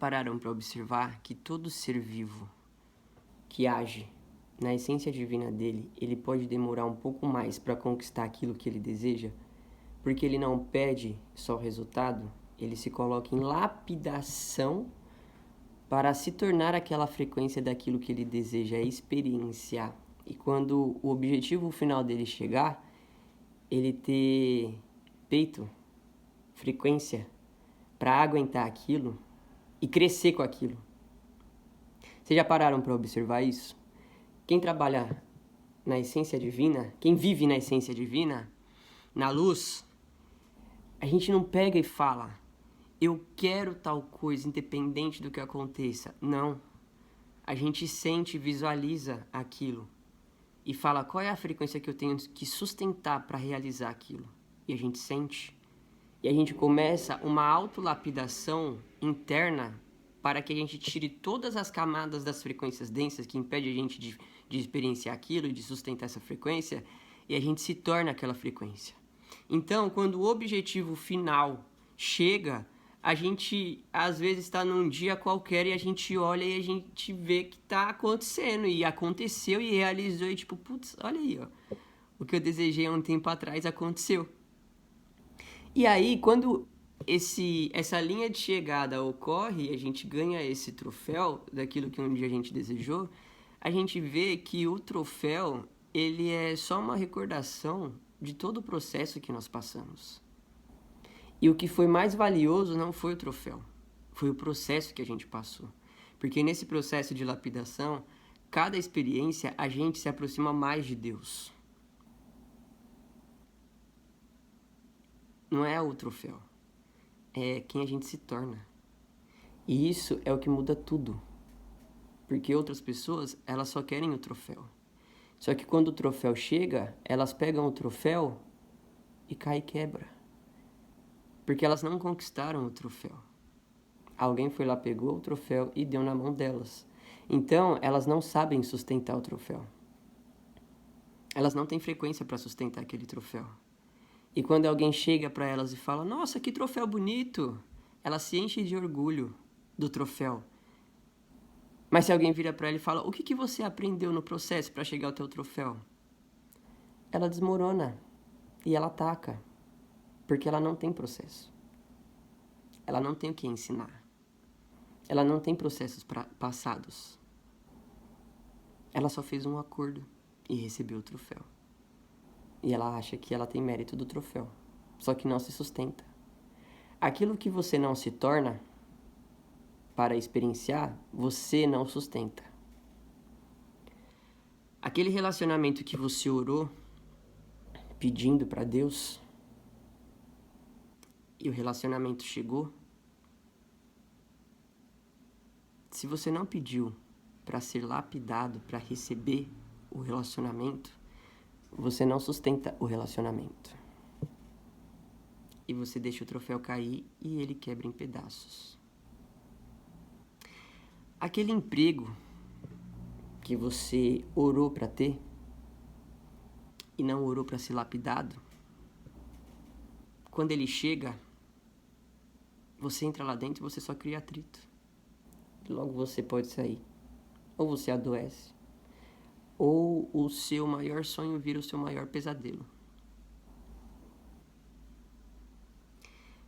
Pararam para observar que todo ser vivo que age na essência divina dele, ele pode demorar um pouco mais para conquistar aquilo que ele deseja, porque ele não pede só o resultado, ele se coloca em lapidação para se tornar aquela frequência daquilo que ele deseja experienciar. E quando o objetivo final dele chegar, ele ter peito, frequência, para aguentar aquilo e crescer com aquilo. Vocês já pararam para observar isso? Quem trabalha na essência divina, quem vive na essência divina, na luz, a gente não pega e fala, eu quero tal coisa independente do que aconteça. Não. A gente sente e visualiza aquilo e fala qual é a frequência que eu tenho que sustentar para realizar aquilo. E a gente sente. E a gente começa uma autolapidação interna para que a gente tire todas as camadas das frequências densas que impedem a gente de experienciar aquilo e de sustentar essa frequência, e a gente se torna aquela frequência. Então, quando o objetivo final chega, a gente às vezes está num dia qualquer e a gente olha e a gente vê que está acontecendo, e aconteceu e realizou, e tipo, putz, olha aí, ó, o que eu desejei há um tempo atrás aconteceu. E aí, quando essa linha de chegada ocorre e a gente ganha esse troféu daquilo que um dia a gente desejou, a gente vê que o troféu, ele é só uma recordação de todo o processo que nós passamos. E o que foi mais valioso não foi o troféu, foi o processo que a gente passou. Porque nesse processo de lapidação, cada experiência, a gente se aproxima mais de Deus. Não é o troféu, é quem a gente se torna. E isso é o que muda tudo. Porque outras pessoas, elas só querem o troféu. Só que quando o troféu chega, elas pegam o troféu e cai e quebra. Porque elas não conquistaram o troféu. Alguém foi lá, pegou o troféu e deu na mão delas. Então, elas não sabem sustentar o troféu. Elas não têm frequência para sustentar aquele troféu. E quando alguém chega para elas e fala, nossa, que troféu bonito, elas se enchem de orgulho do troféu. Mas se alguém vira para ela e fala, o que você aprendeu no processo para chegar ao teu troféu? Ela desmorona e ela ataca, porque ela não tem processo. Ela não tem o que ensinar. Ela não tem processos passados. Ela só fez um acordo e recebeu o troféu. E ela acha que ela tem mérito do troféu, só que não se sustenta. Aquilo que você não se torna para experienciar, você não sustenta. Aquele relacionamento que você orou pedindo para Deus e o relacionamento chegou, se você não pediu para ser lapidado, para receber o relacionamento, você não sustenta o relacionamento. E você deixa o troféu cair e ele quebra em pedaços. Aquele emprego que você orou para ter e não orou para ser lapidado, quando ele chega, você entra lá dentro e você só cria atrito. E logo você pode sair. Ou você adoece, ou o seu maior sonho vira o seu maior pesadelo.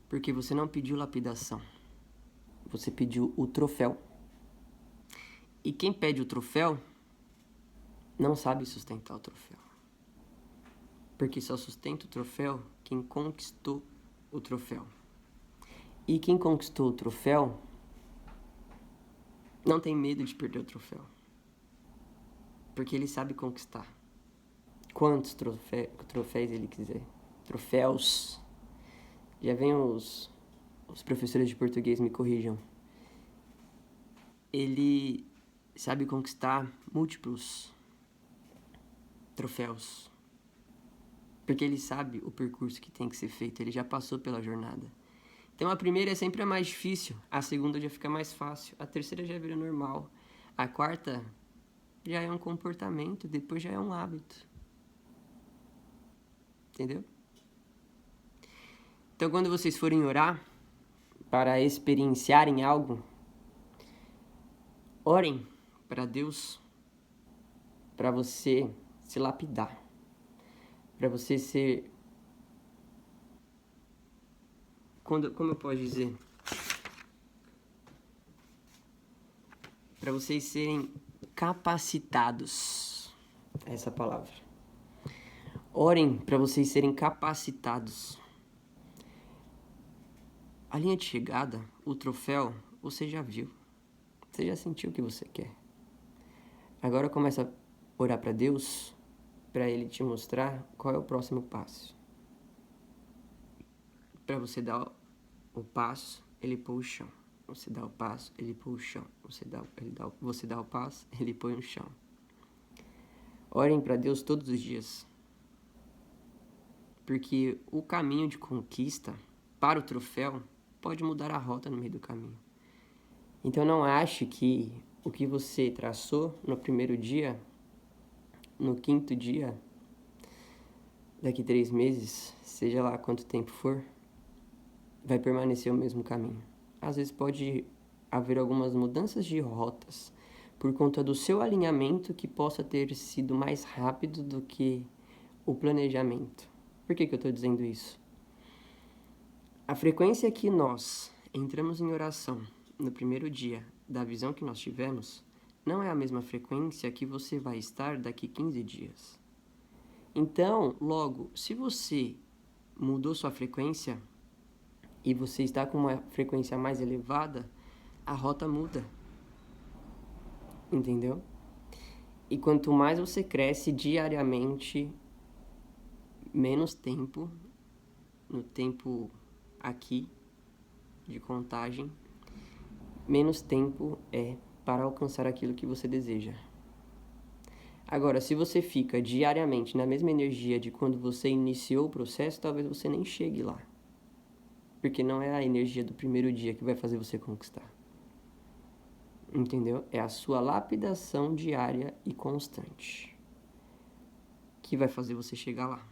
Porque você não pediu lapidação. Você pediu o troféu. E quem pede o troféu não sabe sustentar o troféu. Porque só sustenta o troféu quem conquistou o troféu. E quem conquistou o troféu não tem medo de perder o troféu. Porque ele sabe conquistar. Quantos troféus ele quiser. Troféus. Já vem os professores de português me corrijam. Ele sabe conquistar múltiplos troféus. Porque ele sabe o percurso que tem que ser feito. Ele já passou pela jornada. Então a primeira é sempre a mais difícil. A segunda já fica mais fácil. A terceira já vira normal. A quarta já é um comportamento. Depois já é um hábito. Entendeu? Então quando vocês forem orar para experienciarem algo, Orem para Deus, para você se lapidar, para você ser... Como eu posso dizer? Para vocês serem capacitados. Essa palavra. Orem para vocês serem capacitados. A linha de chegada, o troféu, você já viu. Você já sentiu o que você quer. Agora começa a orar para Deus, para Ele te mostrar qual é o próximo passo. Para você dar o passo, Ele põe o chão. Você dá o passo, Ele põe o chão. Você dá o passo, Ele põe o chão. Orem para Deus todos os dias. Porque o caminho de conquista para o troféu pode mudar a rota no meio do caminho. Então não ache que o que você traçou no primeiro dia, no quinto dia, daqui 3 meses, seja lá quanto tempo for, vai permanecer o mesmo caminho. Às vezes pode haver algumas mudanças de rotas por conta do seu alinhamento que possa ter sido mais rápido do que o planejamento. Por que eu estou dizendo isso? A frequência que nós entramos em oração no primeiro dia da visão que nós tivemos não é a mesma frequência que você vai estar daqui 15 dias. Então, logo, se você mudou sua frequência e você está com uma frequência mais elevada, a rota muda. Entendeu? E quanto mais você cresce diariamente, menos tempo, no tempo aqui de contagem, menos tempo é para alcançar aquilo que você deseja. Agora, se você fica diariamente na mesma energia de quando você iniciou o processo, talvez você nem chegue lá. Porque não é a energia do primeiro dia que vai fazer você conquistar. Entendeu? É a sua lapidação diária e constante que vai fazer você chegar lá.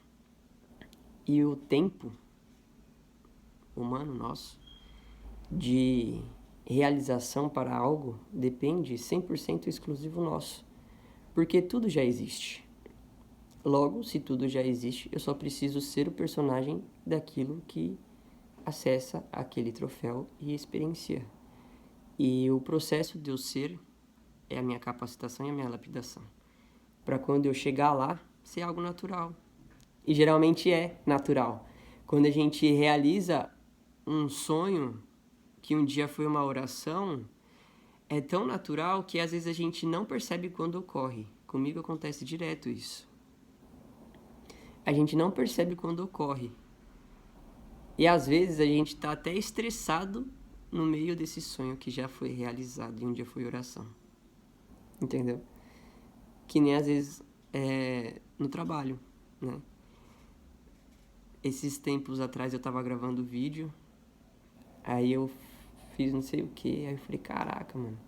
E o tempo humano nosso de realização para algo depende 100% exclusivo nosso, porque tudo já existe. Logo, se tudo já existe, eu só preciso ser o personagem daquilo que acessa aquele troféu e experiencia. E o processo de eu ser é a minha capacitação e a minha lapidação, para quando eu chegar lá, ser algo natural. E geralmente é natural. Quando a gente realiza um sonho que um dia foi uma oração, é tão natural que às vezes a gente não percebe quando ocorre. Comigo acontece direto isso. A gente não percebe quando ocorre. E às vezes a gente está até estressado no meio desse sonho que já foi realizado e um dia foi oração. Entendeu? Que nem às vezes no trabalho, né? Esses tempos atrás eu tava gravando vídeo, aí eu fiz não sei o que, aí eu falei, caraca, mano,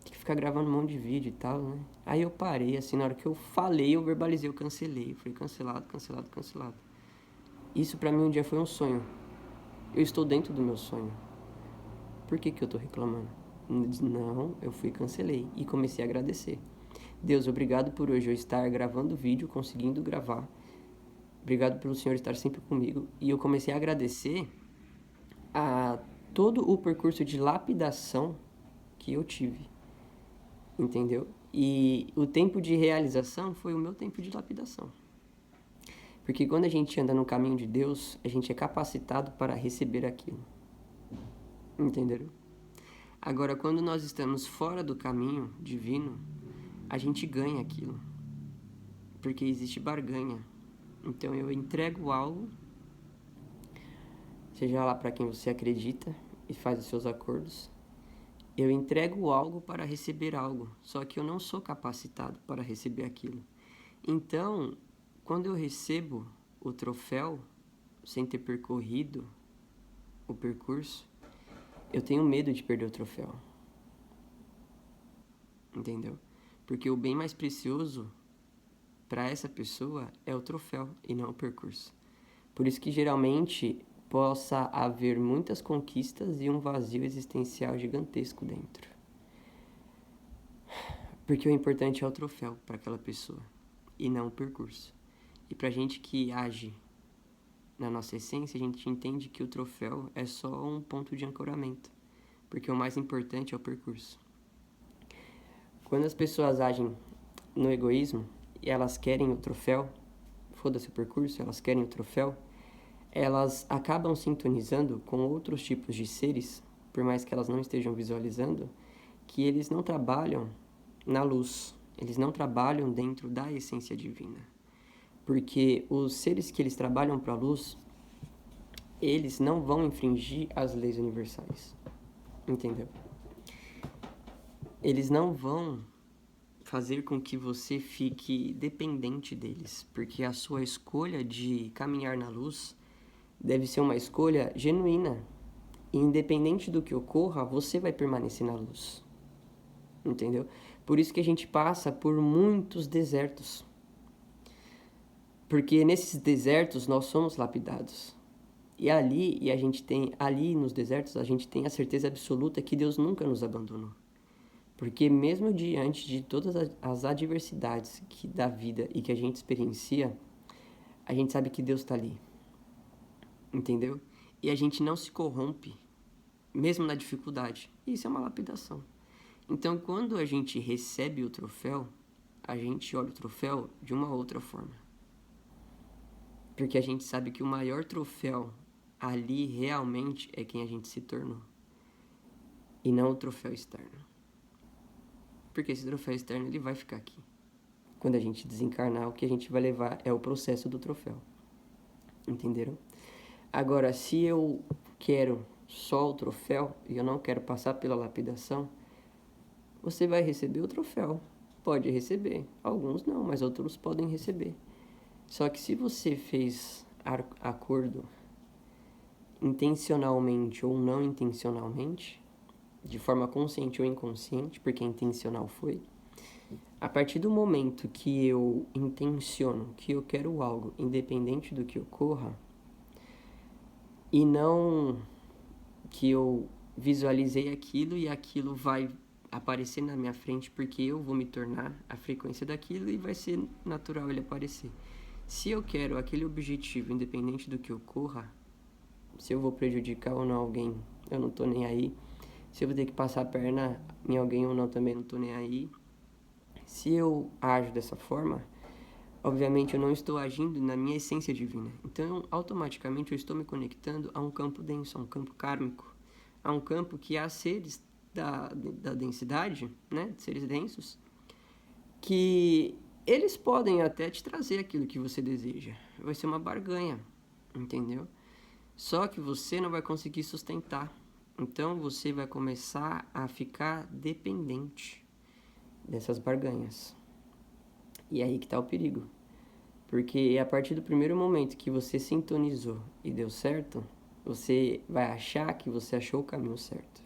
tem que ficar gravando um monte de vídeo e tal, né? Aí eu parei, assim, na hora que eu falei, eu verbalizei, eu cancelei. Eu falei, cancelado, cancelado, cancelado. Isso pra mim um dia foi um sonho. Eu estou dentro do meu sonho. Por que eu tô reclamando? Não, eu fui e cancelei. E comecei a agradecer. Deus, obrigado por hoje eu estar gravando vídeo, conseguindo gravar. Obrigado pelo Senhor estar sempre comigo. E eu comecei a agradecer a todo o percurso de lapidação que eu tive. Entendeu? E o tempo de realização foi o meu tempo de lapidação. Porque quando a gente anda no caminho de Deus, a gente é capacitado para receber aquilo. Entenderam? Agora, quando nós estamos fora do caminho divino, a gente ganha aquilo. Porque existe barganha. Então eu entrego algo, seja lá para quem você acredita e faz os seus acordos. Eu entrego algo para receber algo, só que eu não sou capacitado para receber aquilo. Então, quando eu recebo o troféu, sem ter percorrido o percurso, eu tenho medo de perder o troféu. Entendeu? Porque o bem mais precioso para essa pessoa é o troféu e não o percurso. Por isso que geralmente possa haver muitas conquistas e um vazio existencial gigantesco dentro. Porque o importante é o troféu para aquela pessoa e não o percurso. E pra gente que age na nossa essência, a gente entende que o troféu é só um ponto de ancoramento, porque o mais importante é o percurso. Quando as pessoas agem no egoísmo e elas querem o troféu, foda-se o percurso, elas querem o troféu, elas acabam sintonizando com outros tipos de seres, por mais que elas não estejam visualizando, que eles não trabalham na luz, eles não trabalham dentro da essência divina. Porque os seres que eles trabalham para a luz, eles não vão infringir as leis universais. Entendeu? Eles não vão fazer com que você fique dependente deles, porque a sua escolha de caminhar na luz deve ser uma escolha genuína. E independente do que ocorra, você vai permanecer na luz. Entendeu? Por isso que a gente passa por muitos desertos. Porque nesses desertos nós somos lapidados. E ali nos desertos, a gente tem a certeza absoluta que Deus nunca nos abandonou. Porque mesmo diante de todas as adversidades da vida e que a gente experiencia, a gente sabe que Deus está ali. Entendeu? E a gente não se corrompe, mesmo na dificuldade. Isso é uma lapidação. Então, quando a gente recebe o troféu, a gente olha o troféu de uma outra forma. Porque a gente sabe que o maior troféu ali realmente é quem a gente se tornou. E não o troféu externo. Porque esse troféu externo ele vai ficar aqui. Quando a gente desencarnar, o que a gente vai levar é o processo do troféu. Entenderam? Agora, se eu quero só o troféu e eu não quero passar pela lapidação, você vai receber o troféu. Pode receber. Alguns não, mas outros podem receber. Só que se você fez acordo intencionalmente ou não intencionalmente, de forma consciente ou inconsciente, porque intencional foi, a partir do momento que eu intenciono que eu quero algo, independente do que ocorra, e não que eu visualizei aquilo e aquilo vai aparecer na minha frente porque eu vou me tornar a frequência daquilo e vai ser natural ele aparecer. Se eu quero aquele objetivo, independente do que ocorra, se eu vou prejudicar ou não alguém, eu não tô nem aí. Se eu vou ter que passar a perna em alguém ou não, também não tô nem aí. Se eu ajo dessa forma, obviamente eu não estou agindo na minha essência divina. Então, automaticamente eu estou me conectando a um campo denso, a um campo kármico, a um campo que há seres da densidade, né, seres densos, que eles podem até te trazer aquilo que você deseja. Vai ser uma barganha, entendeu? Só que você não vai conseguir sustentar. Então você vai começar a ficar dependente dessas barganhas. E é aí que está o perigo. Porque a partir do primeiro momento que você sintonizou e deu certo, você vai achar que você achou o caminho certo.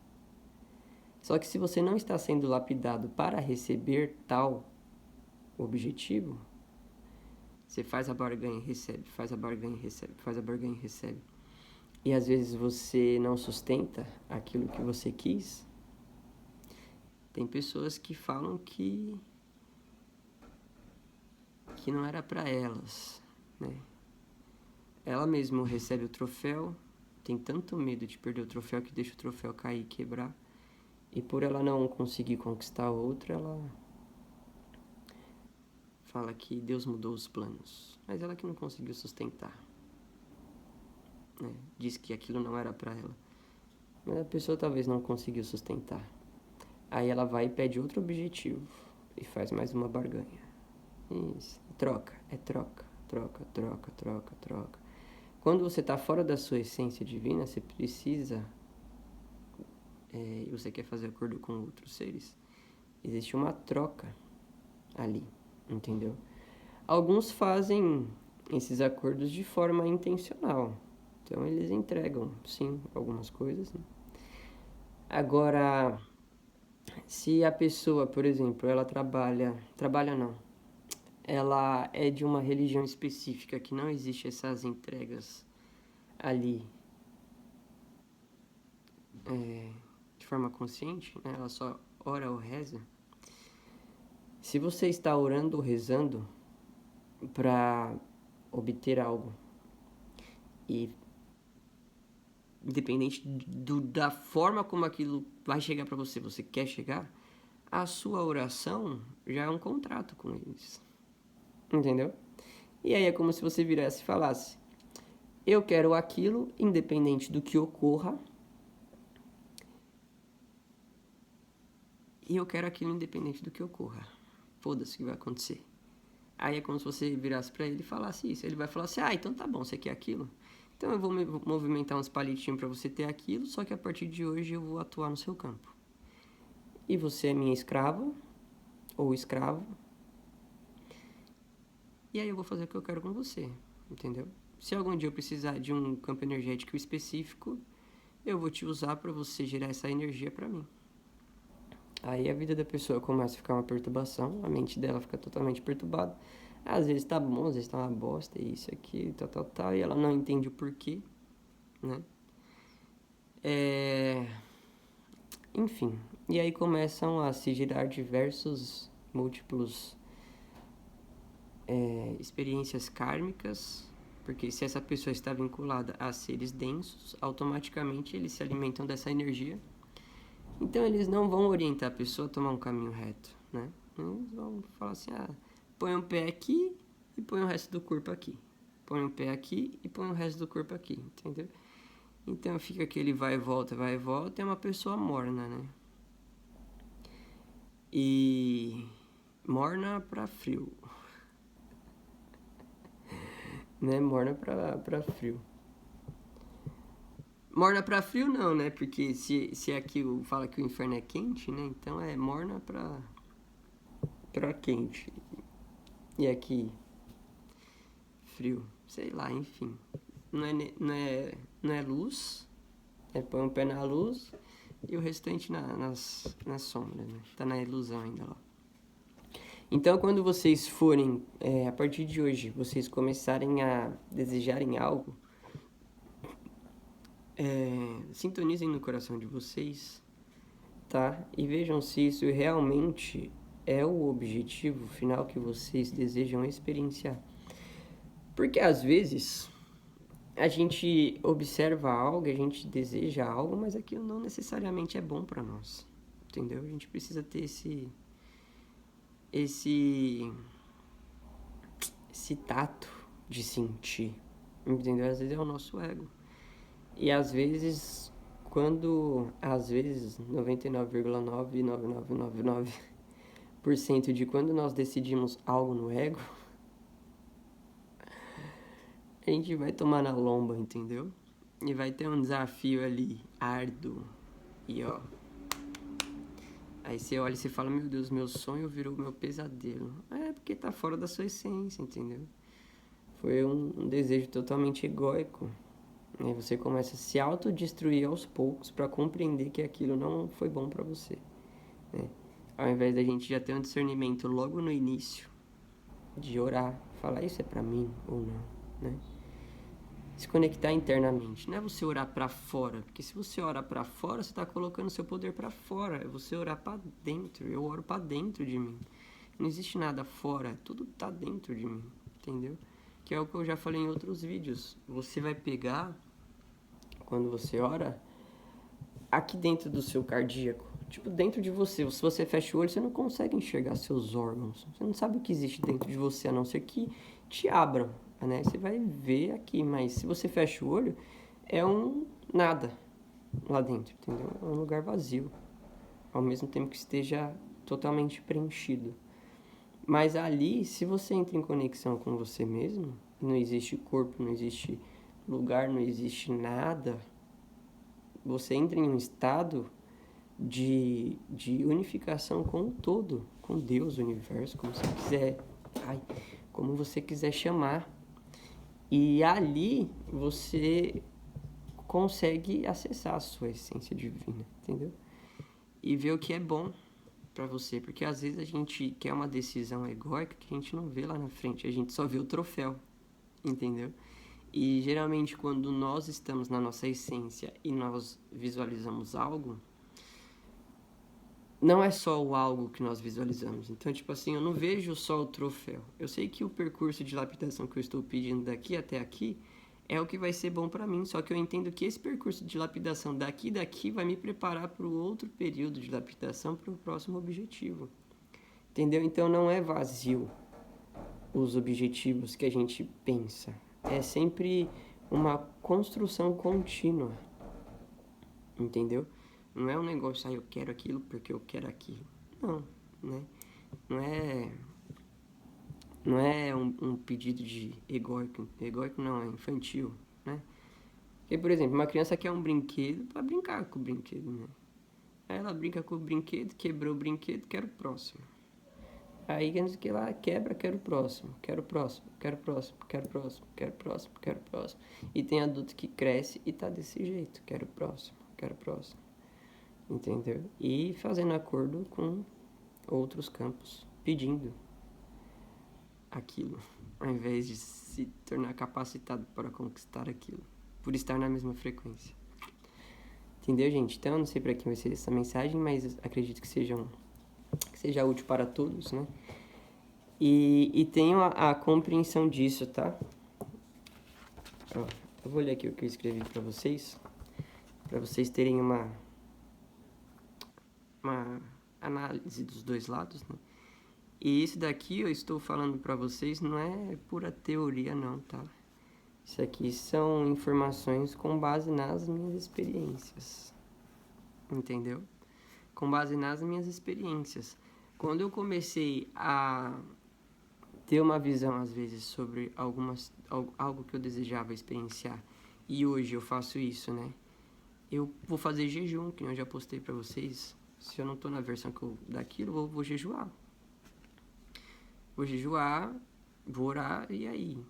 Só que se você não está sendo lapidado para receber tal objetivo, você faz a barganha e recebe, faz a barganha e recebe, faz a barganha e recebe. E às vezes você não sustenta aquilo que você quis. Tem pessoas que falam que não era para elas, né? Ela mesma recebe o troféu, tem tanto medo de perder o troféu que deixa o troféu cair e quebrar. E por ela não conseguir conquistar outro, ela fala que Deus mudou os planos. Mas ela que não conseguiu sustentar, né? Diz que aquilo não era para ela. Mas a pessoa talvez não conseguiu sustentar. Aí ela vai e pede outro objetivo e faz mais uma barganha. Isso. Troca. Quando você está fora da sua essência divina, você precisa e você quer fazer acordo com outros seres, existe uma troca ali, entendeu? Alguns fazem esses acordos de forma intencional. Então eles entregam, sim, algumas coisas, né? Agora, se a pessoa, por exemplo, ela trabalha não, ela é de uma religião específica que não existe essas entregas ali de forma consciente, né? Ela só ora ou reza, Se você está orando ou rezando para obter algo, e independente da forma como aquilo vai chegar para você, você quer chegar, a sua oração já é um contrato com eles. Entendeu? E aí é como se você virasse e falasse: eu quero aquilo, independente do que ocorra, e eu quero aquilo independente do que ocorra. Foda-se o que vai acontecer. Aí é como se você virasse pra ele e falasse isso. Ele vai falar assim: ah, então tá bom, você quer aquilo? Então eu vou movimentar uns palitinhos pra você ter aquilo, só que a partir de hoje eu vou atuar no seu campo. E você é minha escrava, ou escravo, e aí eu vou fazer o que eu quero com você, entendeu? Se algum dia eu precisar de um campo energético específico, eu vou te usar pra você gerar essa energia pra mim. Aí a vida da pessoa começa a ficar uma perturbação, a mente dela fica totalmente perturbada. Às vezes tá bom, às vezes tá uma bosta, isso aqui, tal, e ela não entende o porquê, né? Enfim, e aí começam a se gerar diversos, múltiplos experiências kármicas, porque se essa pessoa está vinculada a seres densos, automaticamente eles se alimentam dessa energia. Então eles não vão orientar a pessoa a tomar um caminho reto, né? Eles vão falar assim: ah, põe um pé aqui e põe o resto do corpo aqui. Põe um pé aqui e põe o resto do corpo aqui, entendeu? Então fica aquele vai e volta, é uma pessoa morna, né? E morna pra frio, né? Morna pra frio. Morna pra frio não, né? Porque se aqui fala que o inferno é quente, né? Então é morna pra quente. E aqui, frio. Sei lá, enfim. Não é luz. Põe um pé na luz e o restante nas sombras, né? Tá na ilusão ainda lá. Então, quando vocês forem, a partir de hoje, vocês começarem a desejarem algo, sintonizem no coração de vocês, tá? E vejam se isso realmente é o objetivo final que vocês desejam experienciar. Porque às vezes a gente observa algo, a gente deseja algo, mas aquilo não necessariamente é bom para nós, entendeu? A gente precisa ter esse tato de sentir, entendeu? Às vezes é o nosso ego. E às vezes, às vezes, 99,99999% de quando nós decidimos algo no ego, a gente vai tomar na lomba, entendeu? E vai ter um desafio ali, árduo. E ó. Aí você olha e você fala: meu Deus, meu sonho virou meu pesadelo. É porque tá fora da sua essência, entendeu? Foi um desejo totalmente egóico. Aí você começa a se autodestruir aos poucos para compreender que aquilo não foi bom para você, né? Ao invés da gente já ter um discernimento logo no início, de orar, falar isso é para mim ou não, né? Se conectar internamente, não é você orar para fora, porque se você ora para fora, você tá colocando seu poder para fora, é você orar para dentro. Eu oro para dentro de mim. Não existe nada fora, tudo tá dentro de mim, entendeu? Que é o que eu já falei em outros vídeos. Você vai pegar, quando você ora, aqui dentro do seu cardíaco, tipo dentro de você. Se você fecha o olho, você não consegue enxergar seus órgãos. Você não sabe o que existe dentro de você, a não ser que te abram, né? Você vai ver aqui, mas se você fecha o olho, é um nada lá dentro, entendeu? É um lugar vazio, ao mesmo tempo que esteja totalmente preenchido. Mas ali, se você entra em conexão com você mesmo, não existe corpo, não existe lugar, não existe nada. Você entra em um estado de unificação com o todo, com Deus, o universo, como você quiser, como você quiser chamar. E ali você consegue acessar a sua essência divina, entendeu? E ver o que é bom pra você, porque às vezes a gente quer uma decisão egóica que a gente não vê lá na frente, a gente só vê o troféu, entendeu? E geralmente quando nós estamos na nossa essência e nós visualizamos algo, não é só o algo que nós visualizamos. Então, tipo assim, eu não vejo só o troféu. Eu sei que o percurso de lapidação que eu estou pedindo daqui até aqui é o que vai ser bom para mim, só que eu entendo que esse percurso de lapidação daqui vai me preparar para o outro período de lapidação, para o próximo objetivo. Entendeu? Então não é vazio os objetivos que a gente pensa. É sempre uma construção contínua. Entendeu? Não é um negócio, eu quero aquilo porque eu quero aquilo. Não, né? Não é, não é um pedido de egóico. Egóico não, é infantil, né? Porque, por exemplo, uma criança quer um brinquedo para brincar com o brinquedo, né? Aí ela brinca com o brinquedo, quebrou o brinquedo, quero o próximo. Aí que ela quebra, quero o próximo, quero o próximo, quero o próximo, quero o próximo, quero o próximo, quero o próximo. E tem adulto que cresce e tá desse jeito, quero o próximo, quero o próximo. Entendeu? E fazendo acordo com outros campos, pedindo aquilo, ao invés de se tornar capacitado para conquistar aquilo, por estar na mesma frequência. Entendeu, gente? Então, eu não sei para quem vai ser essa mensagem, mas acredito que seja útil para todos, né? E tenho a compreensão disso, tá? Ó, eu vou ler aqui o que eu escrevi para vocês terem uma análise dos dois lados, né? E isso daqui eu estou falando para vocês não é pura teoria não, tá? Isso aqui são informações com base nas minhas experiências. Entendeu? Com base nas minhas experiências. Quando eu comecei a ter uma visão, às vezes, sobre algo que eu desejava experienciar, e hoje eu faço isso, né? Eu vou fazer jejum, que eu já postei pra vocês. Se eu não tô na versão daquilo, vou jejuar. Vou jejuar, vou orar, e aí?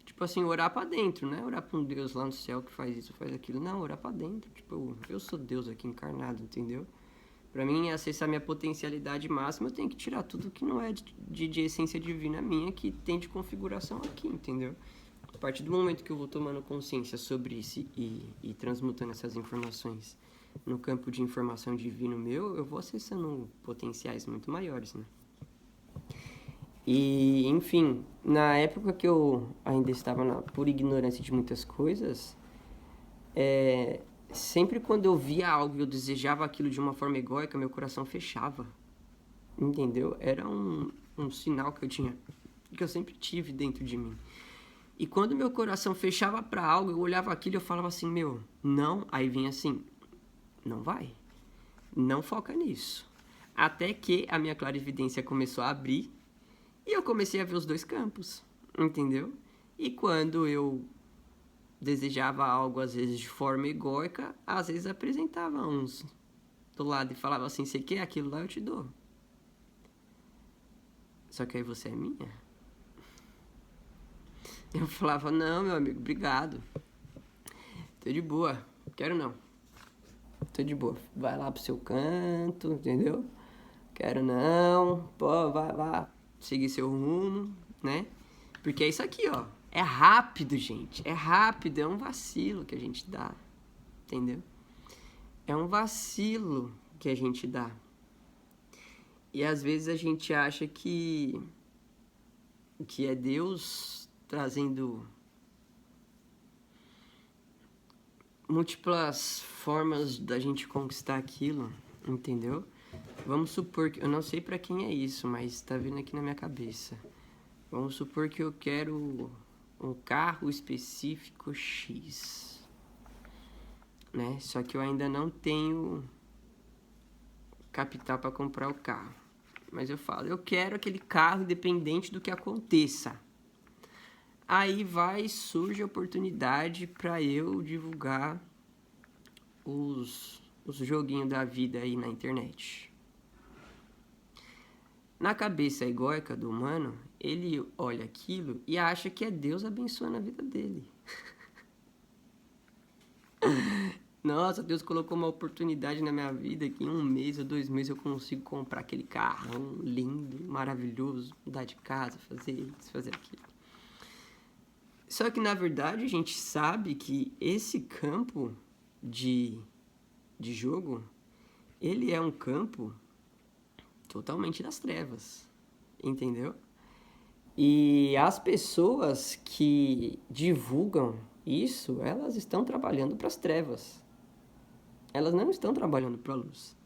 Tipo assim, orar pra dentro, né? Orar pra um Deus lá no céu que faz isso, faz aquilo. Não, orar pra dentro. Tipo, eu sou Deus aqui encarnado, entendeu? Pra mim, acessar minha potencialidade máxima, eu tenho que tirar tudo que não é de essência divina minha, que tem de configuração aqui, entendeu? A partir do momento que eu vou tomando consciência sobre isso e transmutando essas informações no campo de informação divino meu, eu vou acessando potenciais muito maiores, né? E, enfim, na época que eu ainda estava por ignorância de muitas coisas, sempre quando eu via algo e eu desejava aquilo de uma forma egóica, meu coração fechava. Entendeu? Era um sinal que eu sempre tive dentro de mim. E quando meu coração fechava para algo, eu olhava aquilo e eu falava assim, não. Aí vinha assim, não vai. Não foca nisso. Até que a minha clarividência começou a abrir e eu comecei a ver os dois campos. Entendeu? E quando eu desejava algo, às vezes de forma egóica, às vezes apresentava uns do lado e falava assim, você quer aquilo lá, eu te dou. Só que aí você é minha? Eu falava, não, meu amigo, obrigado. Tô de boa, quero não. Tô de boa, vai lá pro seu canto, entendeu? Quero não, pô, vai, seguir seu rumo, né? Porque é isso aqui, ó. É rápido, gente. É rápido, é um vacilo que a gente dá. Entendeu? É um vacilo que a gente dá. E às vezes a gente acha que é Deus trazendo múltiplas formas da gente conquistar aquilo, entendeu? Vamos supor que... Eu não sei pra quem é isso, mas tá vindo aqui na minha cabeça. Vamos supor que eu quero um carro específico X, né? Só que eu ainda não tenho capital para comprar o carro. Mas eu falo, eu quero aquele carro independente do que aconteça. Aí surge a oportunidade para eu divulgar os joguinhos da vida aí na internet. Na cabeça egóica do humano, ele olha aquilo e acha que é Deus abençoando a vida dele. Nossa, Deus colocou uma oportunidade na minha vida que em 1 mês ou 2 meses eu consigo comprar aquele carrão lindo, maravilhoso, mudar de casa, fazer isso, fazer aquilo. Só que, na verdade, a gente sabe que esse campo de jogo, ele é um campo totalmente das trevas, entendeu? E as pessoas que divulgam isso, elas estão trabalhando para as trevas. Elas não estão trabalhando para a luz.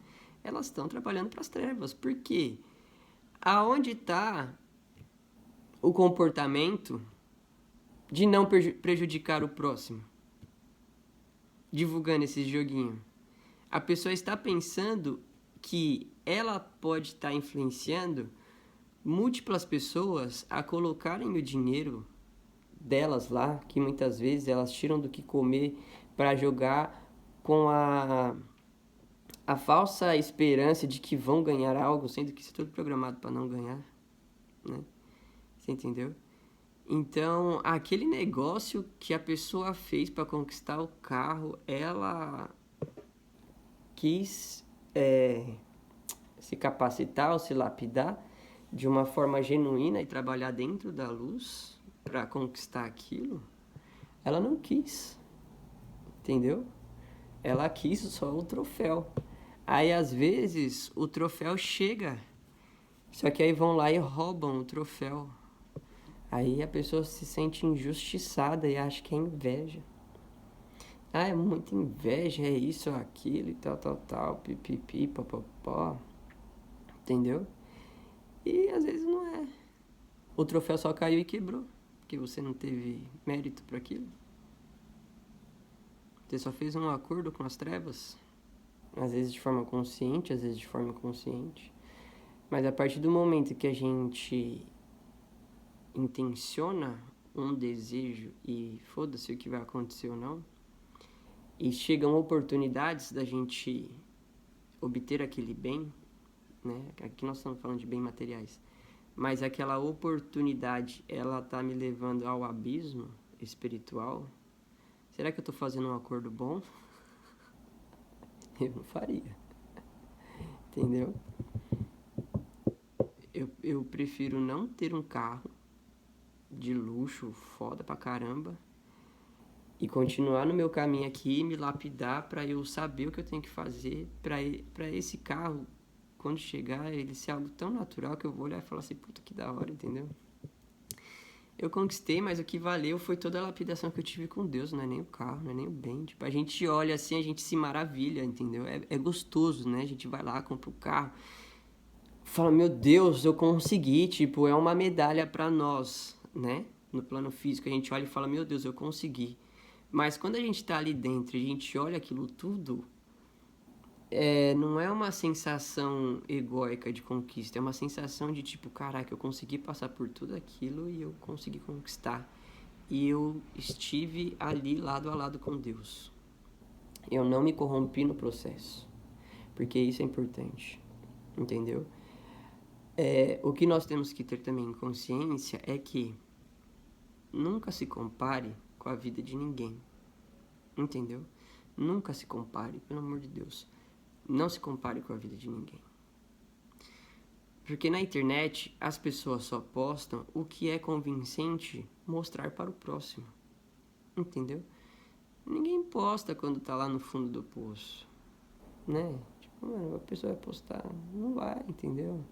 Elas estão trabalhando para as trevas. Por quê? Aonde está o comportamento de não prejudicar o próximo? Divulgando esse joguinho. A pessoa está pensando que ela pode estar influenciando múltiplas pessoas a colocarem o dinheiro delas lá, que muitas vezes elas tiram do que comer para jogar com a falsa esperança de que vão ganhar algo, sendo que isso é tudo programado para não ganhar, né? Você entendeu? Então, aquele negócio que a pessoa fez para conquistar o carro, ela quis se capacitar ou se lapidar de uma forma genuína e trabalhar dentro da luz para conquistar aquilo, ela não quis, entendeu? Ela quis só o troféu. Aí, às vezes, o troféu chega, só que aí vão lá e roubam o troféu. Aí a pessoa se sente injustiçada e acha que é inveja. Ah, é muita inveja, é isso, aquilo e tal, pipipi, popopó. Entendeu? E às vezes não é. O troféu só caiu e quebrou, porque você não teve mérito para aquilo. Você só fez um acordo com as trevas, às vezes de forma consciente, às vezes de forma inconsciente. Mas a partir do momento que a gente intenciona um desejo e foda-se o que vai acontecer ou não, e chegam oportunidades da gente obter aquele bem, né? Aqui nós estamos falando de bem materiais, mas aquela oportunidade, ela tá me levando ao abismo espiritual. Será que eu tô fazendo um acordo bom? Eu não faria, entendeu? Eu prefiro não ter um carro de luxo, foda pra caramba, e continuar no meu caminho aqui, me lapidar para eu saber o que eu tenho que fazer para esse carro, quando chegar, ele ser algo tão natural que eu vou olhar e falar assim, puta que da hora, entendeu? Eu conquistei, mas o que valeu foi toda a lapidação que eu tive com Deus, não é nem o carro, não é nem o bem. Tipo, a gente olha assim, a gente se maravilha, entendeu? É gostoso, né? A gente vai lá, compra o carro, fala, meu Deus, eu consegui, tipo, é uma medalha pra nós, né? No plano físico, a gente olha e fala, meu Deus, eu consegui. Mas quando a gente tá ali dentro e a gente olha aquilo tudo, não é uma sensação egóica de conquista, é uma sensação de tipo, caraca, eu consegui passar por tudo aquilo e eu consegui conquistar. E eu estive ali lado a lado com Deus. Eu não me corrompi no processo, porque isso é importante, entendeu? O que nós temos que ter também em consciência é que nunca se compare com a vida de ninguém, entendeu? Nunca se compare, pelo amor de Deus. Não se compare com a vida de ninguém. Porque na internet as pessoas só postam o que é convincente mostrar para o próximo, entendeu? Ninguém posta quando tá lá no fundo do poço, né? Tipo, mano, a pessoa vai postar, não vai, entendeu?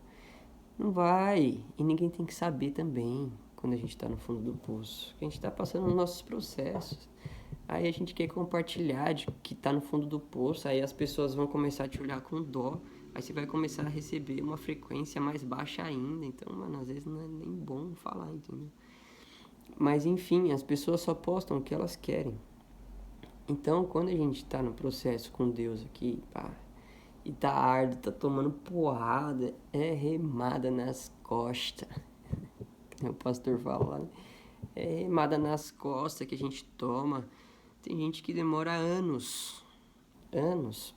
Não vai. E ninguém tem que saber também quando a gente tá no fundo do poço. Porque a gente tá passando nos nossos processos. Aí a gente quer compartilhar de que tá no fundo do poço. Aí as pessoas vão começar a te olhar com dó. Aí você vai começar a receber uma frequência mais baixa ainda. Então, mano, às vezes não é nem bom falar, entendeu? Mas enfim, as pessoas só postam o que elas querem. Então, quando a gente tá no processo com Deus aqui, pá, e tá árduo, tá tomando porrada, é remada nas costas. O pastor fala, né? É remada nas costas que a gente toma. Tem gente que demora anos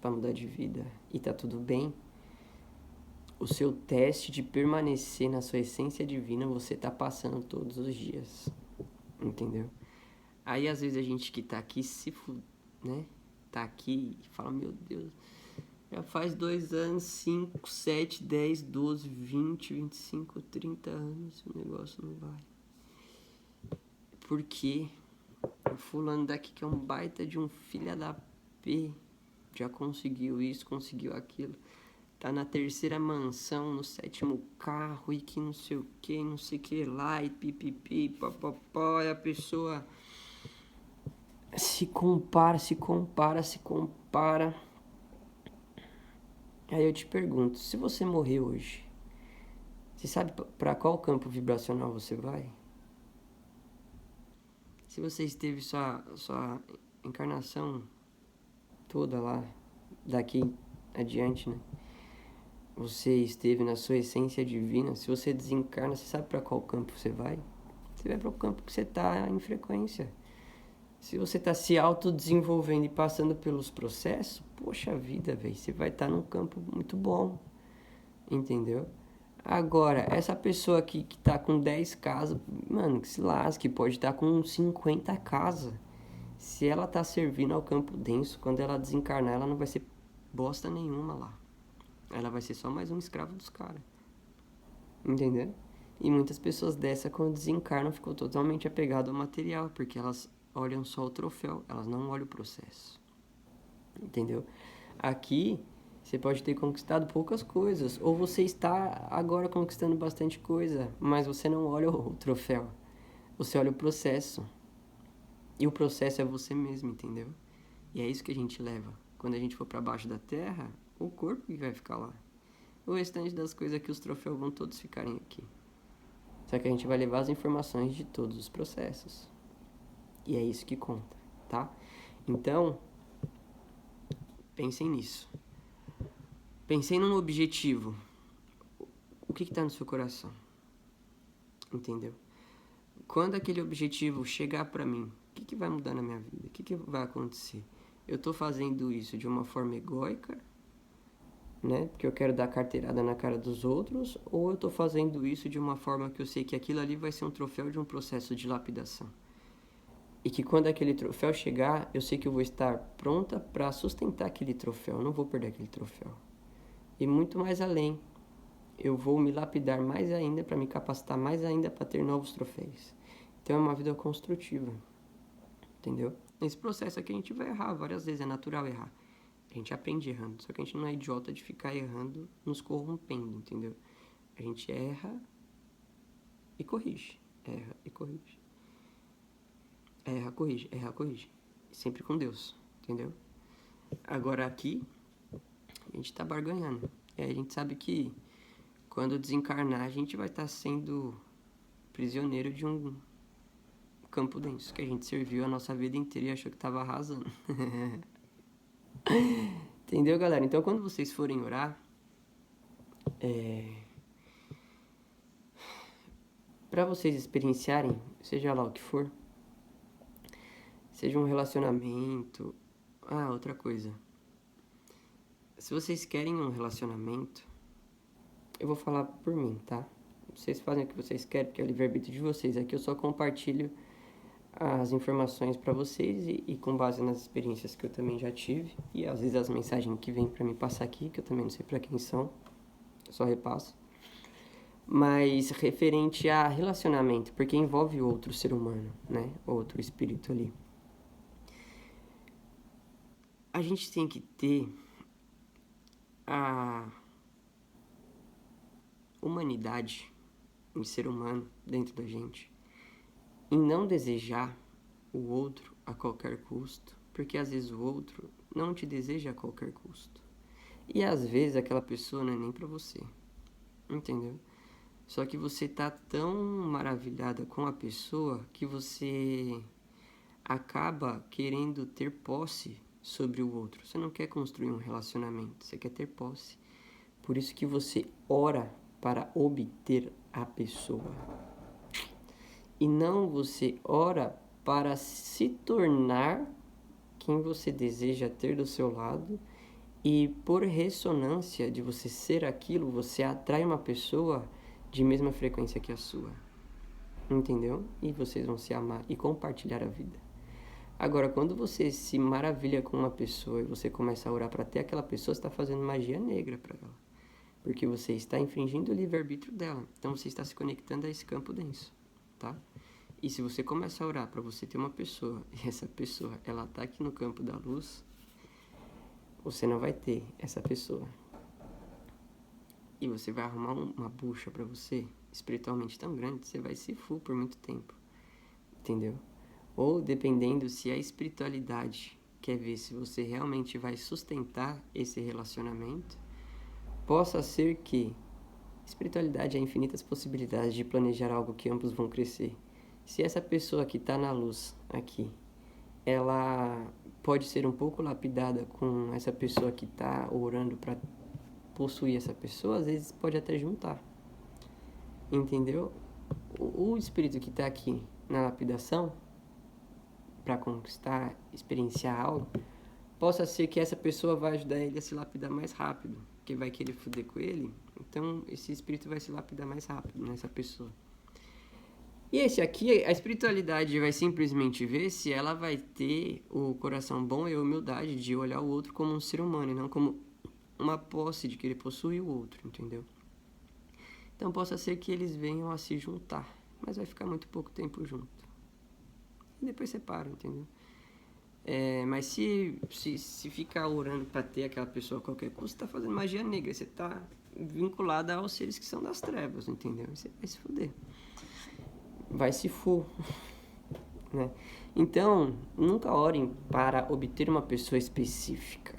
pra mudar de vida. E tá tudo bem. O seu teste de permanecer na sua essência divina, você tá passando todos os dias. Entendeu? Aí às vezes a gente que tá aqui né? Tá aqui e fala, meu Deus, já faz 2 anos, 5, 7, 10, 12, 20, 25, 30 anos, o negócio não vai. Por quê? O fulano daqui que é um baita de um filho da P já conseguiu isso, conseguiu aquilo. tá na terceira mansão, no sétimo carro e que não sei o que, não sei o que lá, e pipipi, papapó, e a pessoa se compara. Aí eu te pergunto, se você morrer hoje, você sabe para qual campo vibracional você vai? Se você esteve sua encarnação toda lá, daqui adiante, né? Você esteve na sua essência divina. Se você desencarna, você sabe para qual campo você vai? Você vai para o campo que você está em frequência. Se você está se autodesenvolvendo e passando pelos processos, poxa vida, velho, você vai estar num campo muito bom, entendeu? Agora, essa pessoa aqui que tá com 10 casas, mano, que se lasque, pode estar com 50 casas. Se ela tá servindo ao campo denso, quando ela desencarnar, ela não vai ser bosta nenhuma lá. Ela vai ser só mais um escravo dos caras. Entendeu? E muitas pessoas dessa, quando desencarnam, ficam totalmente apegadas ao material, porque elas olham só o troféu, elas não olham o processo. Entendeu? Aqui, você pode ter conquistado poucas coisas, ou você está agora conquistando bastante coisa, mas você não olha o troféu. Você olha o processo. E o processo é você mesmo, entendeu? E é isso que a gente leva. Quando a gente for para baixo da terra, o corpo que vai ficar lá. O restante das coisas aqui, os troféus vão todos ficarem aqui. Só que a gente vai levar as informações de todos os processos. E é isso que conta, tá? Então, pensem nisso. Pensem num objetivo. O que está no seu coração? Entendeu? Quando aquele objetivo chegar para mim, o que vai mudar na minha vida? O que vai acontecer? Eu estou fazendo isso de uma forma egóica, né? Porque eu quero dar carteirada na cara dos outros, ou eu estou fazendo isso de uma forma que eu sei que aquilo ali vai ser um troféu de um processo de lapidação. E que quando aquele troféu chegar, eu sei que eu vou estar pronta para sustentar aquele troféu, eu não vou perder aquele troféu. E muito mais além, eu vou me lapidar mais ainda para me capacitar mais ainda para ter novos troféus. Então é uma vida construtiva, entendeu? Nesse processo aqui a gente vai errar várias vezes, é natural errar. A gente aprende errando, só que a gente não é idiota de ficar errando, nos corrompendo, entendeu? A gente erra e corrige, erra e corrige. Erra, corrige. Sempre com Deus, entendeu? Agora aqui, a gente tá barganhando. E a gente sabe que quando desencarnar, a gente vai estar sendo prisioneiro de um campo denso, que a gente serviu a nossa vida inteira e achou que tava arrasando. Entendeu, galera? Então, quando vocês forem orar, para vocês experienciarem, seja lá o que for, seja um relacionamento... Ah, outra coisa. Se vocês querem um relacionamento, eu vou falar por mim, tá? Vocês fazem o que vocês querem, porque é o livre-arbítrio de vocês. Aqui eu só compartilho as informações para vocês e com base nas experiências que eu também já tive. E às vezes as mensagens que vêm para me passar aqui, que eu também não sei para quem são, eu só repasso. Mas referente a relacionamento, porque envolve outro ser humano, né? Outro espírito ali. A gente tem que ter a humanidade, um ser humano dentro da gente, em não desejar o outro a qualquer custo, porque às vezes o outro não te deseja a qualquer custo. E às vezes aquela pessoa não é nem pra você, entendeu? Só que você tá tão maravilhada com a pessoa que você acaba querendo ter posse sobre o outro. Você não quer construir um relacionamento, você quer ter posse. Por isso que você ora para obter a pessoa. E não você ora para se tornar quem você deseja ter do seu lado. E por ressonância de você ser aquilo, você atrai uma pessoa de mesma frequência que a sua. Entendeu? E vocês vão se amar e compartilhar a vida. Agora, quando você se maravilha com uma pessoa e você começa a orar para ter aquela pessoa, você está fazendo magia negra para ela. Porque você está infringindo o livre-arbítrio dela. Então, você está se conectando a esse campo denso, tá? E se você começa a orar para você ter uma pessoa, e essa pessoa, ela está aqui no campo da luz, você não vai ter essa pessoa. e você vai arrumar uma bucha pra você, espiritualmente tão grande, você vai se full por muito tempo, entendeu? Ou dependendo se a espiritualidade quer ver se você realmente vai sustentar esse relacionamento, possa ser que espiritualidade é infinitas possibilidades de planejar algo que ambos vão crescer. Se essa pessoa que está na luz aqui, ela pode ser um pouco lapidada com essa pessoa que está orando para possuir essa pessoa, às vezes pode até juntar. Entendeu? O espírito que está aqui na lapidação, para conquistar, experienciar algo, possa ser que essa pessoa vai ajudar ele a se lapidar mais rápido, que vai querer foder com ele, então esse espírito vai se lapidar mais rápido nessa pessoa. E esse aqui, a espiritualidade vai simplesmente ver se ela vai ter o coração bom e a humildade de olhar o outro como um ser humano e não como uma posse de querer possuir o outro, entendeu? Então possa ser que eles venham a se juntar, mas vai ficar muito pouco tempo junto. E depois separam, entendeu? Mas se ficar orando pra ter aquela pessoa a qualquer custo, tá fazendo magia negra. Você tá vinculada aos seres que são das trevas, entendeu? Você vai se fuder. Vai se full, né? Então, nunca orem para obter uma pessoa específica.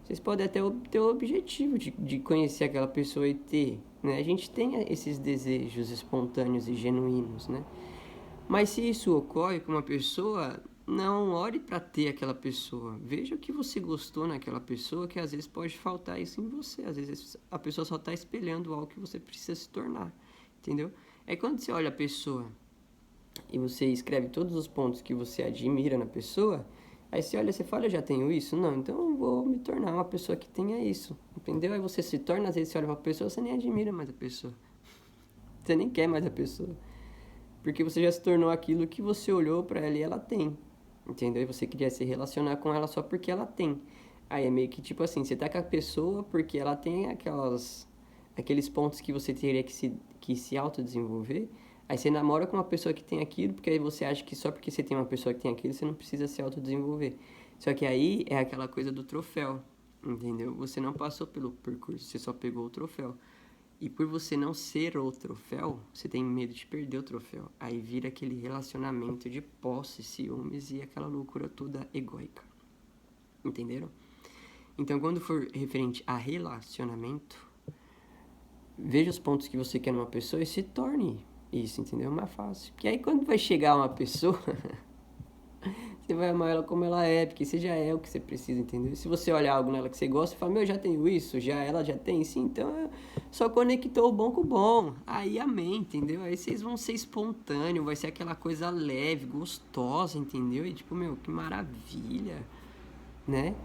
Vocês podem até ter o objetivo de conhecer aquela pessoa e ter, né? A gente tem esses desejos espontâneos e genuínos, né? Mas se isso ocorre com uma pessoa, não ore para ter aquela pessoa. Veja o que você gostou naquela pessoa, que às vezes pode faltar isso em você. Às vezes a pessoa só está espelhando algo que você precisa se tornar, entendeu? É quando você olha a pessoa e você escreve todos os pontos que você admira na pessoa, aí você olha e você fala, eu já tenho isso? Não, então eu vou me tornar uma pessoa que tenha isso, entendeu? Aí você se torna, às vezes você olha uma pessoa, você nem admira mais a pessoa. Você nem quer mais a pessoa. Porque você já se tornou aquilo que você olhou pra ela e ela tem, entendeu? E você queria se relacionar com ela só porque ela tem. Aí é meio que tipo assim, você tá com a pessoa porque ela tem aqueles pontos que você teria que se autodesenvolver. Aí você namora com uma pessoa que tem aquilo, porque aí você acha que só porque você tem uma pessoa que tem aquilo, você não precisa se autodesenvolver. Só que aí é aquela coisa do troféu, entendeu? Você não passou pelo percurso, você só pegou o troféu. E por você não ser o troféu, você tem medo de perder o troféu. Aí vira aquele relacionamento de posse, ciúmes e aquela loucura toda egóica. Entenderam? Então, quando for referente a relacionamento, veja os pontos que você quer numa pessoa e se torne isso, entendeu? Mais fácil. Porque aí quando vai chegar uma pessoa, você vai amar ela como ela é, porque você já é o que você precisa, entendeu? Se você olhar algo nela que você gosta e fala, meu, já tenho isso, ela já tem, sim, então só conectou o bom com o bom. Aí amém, entendeu? Aí vocês vão ser espontâneo, vai ser aquela coisa leve, gostosa, entendeu? E tipo, meu, que maravilha, né?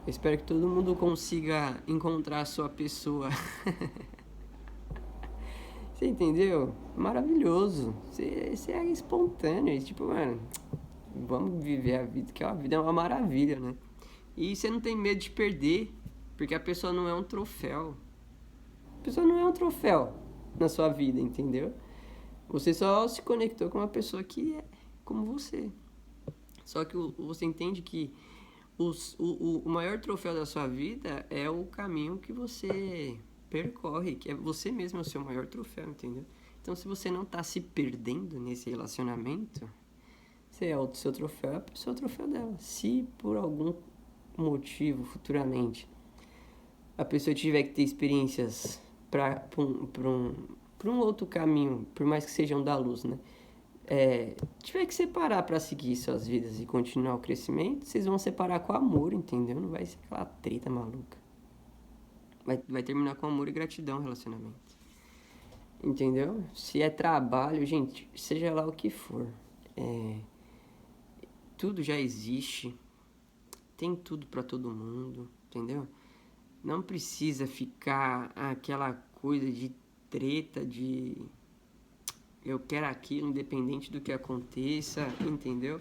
Eu espero que todo mundo consiga encontrar a sua pessoa. Você entendeu? Maravilhoso. Você é espontâneo. Tipo, mano, vamos viver a vida, que a vida é uma maravilha, né? E você não tem medo de perder, porque a pessoa não é um troféu. A pessoa não é um troféu na sua vida, entendeu? Você só se conectou com uma pessoa que é como você. Só que você entende que o maior troféu da sua vida é o caminho que você percorre, que é você mesmo o seu maior troféu, entendeu? Então, se você não tá se perdendo nesse relacionamento, você é o seu troféu, é o seu troféu dela. Se por algum motivo, futuramente, a pessoa tiver que ter experiências para um outro caminho, por mais que sejam da luz, né? Tiver que separar para seguir suas vidas e continuar o crescimento, vocês vão separar com amor, entendeu? Não vai ser aquela treta maluca. Vai terminar com amor e gratidão o relacionamento. Entendeu? Se é trabalho, gente, seja lá o que for. Tudo já existe. Tem tudo para todo mundo, entendeu? Não precisa ficar aquela coisa de treta, de eu quero aquilo independente do que aconteça, entendeu?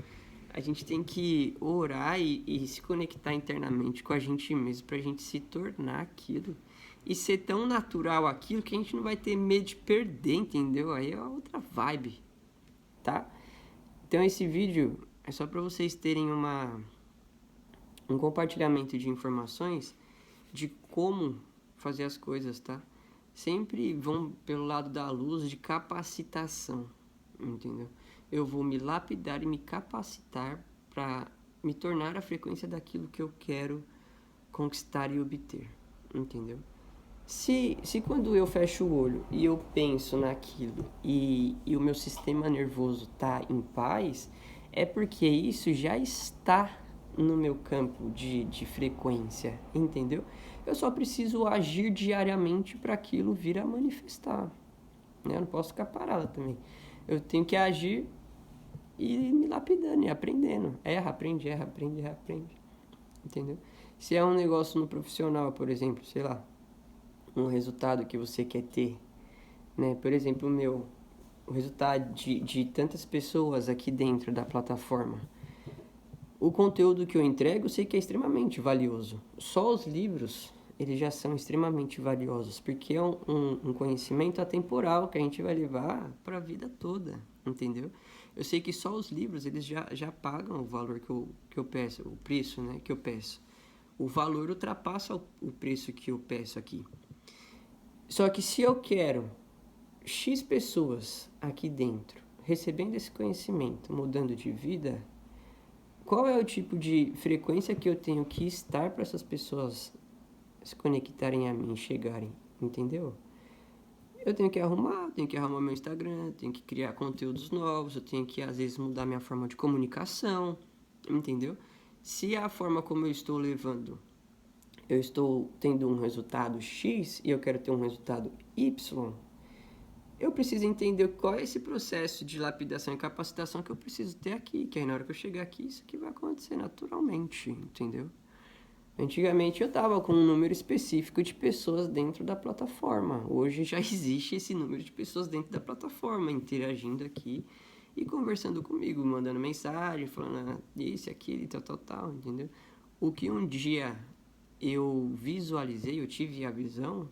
A gente tem que orar e se conectar internamente com a gente mesmo pra gente se tornar aquilo. E ser tão natural aquilo que a gente não vai ter medo de perder, entendeu? Aí é outra vibe, tá? Então esse vídeo é só pra vocês terem um compartilhamento de informações de como fazer as coisas, tá? Sempre vão pelo lado da luz de capacitação, entendeu? Eu vou me lapidar e me capacitar para me tornar a frequência daquilo que eu quero conquistar e obter, entendeu? Se quando eu fecho o olho e eu penso naquilo e o meu sistema nervoso tá em paz, é porque isso já está no meu campo de frequência, entendeu? Eu só preciso agir diariamente para aquilo vir a manifestar, né? Eu não posso ficar parado também. Eu tenho que agir e me lapidando e aprendendo. Erra, aprende, entendeu? Se é um negócio no profissional, por exemplo, sei lá, um resultado que você quer ter, né? Por exemplo, o resultado de tantas pessoas aqui dentro da plataforma. O conteúdo que eu entrego eu sei que é extremamente valioso. Só os livros, eles já são extremamente valiosos, porque é um conhecimento atemporal que a gente vai levar para a vida toda, entendeu? Eu sei que só os livros, eles já pagam o valor que eu peço, o preço, né, que eu peço. O valor ultrapassa o preço que eu peço aqui. Só que se eu quero X pessoas aqui dentro recebendo esse conhecimento, mudando de vida, qual é o tipo de frequência que eu tenho que estar para essas pessoas se conectarem a mim, chegarem, entendeu? Eu tenho que arrumar meu Instagram, tenho que criar conteúdos novos, eu tenho que às vezes mudar minha forma de comunicação, entendeu? Se a forma como eu estou levando, eu estou tendo um resultado X e eu quero ter um resultado Y, eu preciso entender qual é esse processo de lapidação e capacitação que eu preciso ter aqui, que aí na hora que eu chegar aqui, isso aqui vai acontecer naturalmente, entendeu? Antigamente eu tava com um número específico de pessoas dentro da plataforma. Hoje já existe esse número de pessoas dentro da plataforma, interagindo aqui e conversando comigo, mandando mensagem, falando isso, aquilo e tal, entendeu? O que um dia eu visualizei, eu tive a visão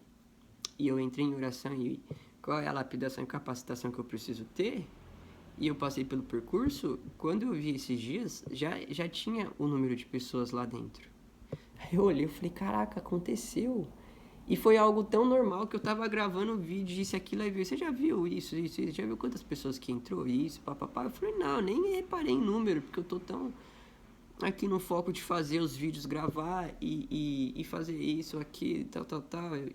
e eu entrei em oração e qual é a lapidação e capacitação que eu preciso ter, e eu passei pelo percurso, quando eu vi esses dias, já tinha o número de pessoas lá dentro. Aí eu olhei e falei, caraca, aconteceu. E foi algo tão normal que eu tava gravando um vídeo, disse aquilo, aí veio, você já viu isso, já viu quantas pessoas que entrou, isso, papapá? Eu falei, não, nem reparei em número, porque eu tô tão aqui no foco de fazer os vídeos, gravar e fazer isso, aqui, tal,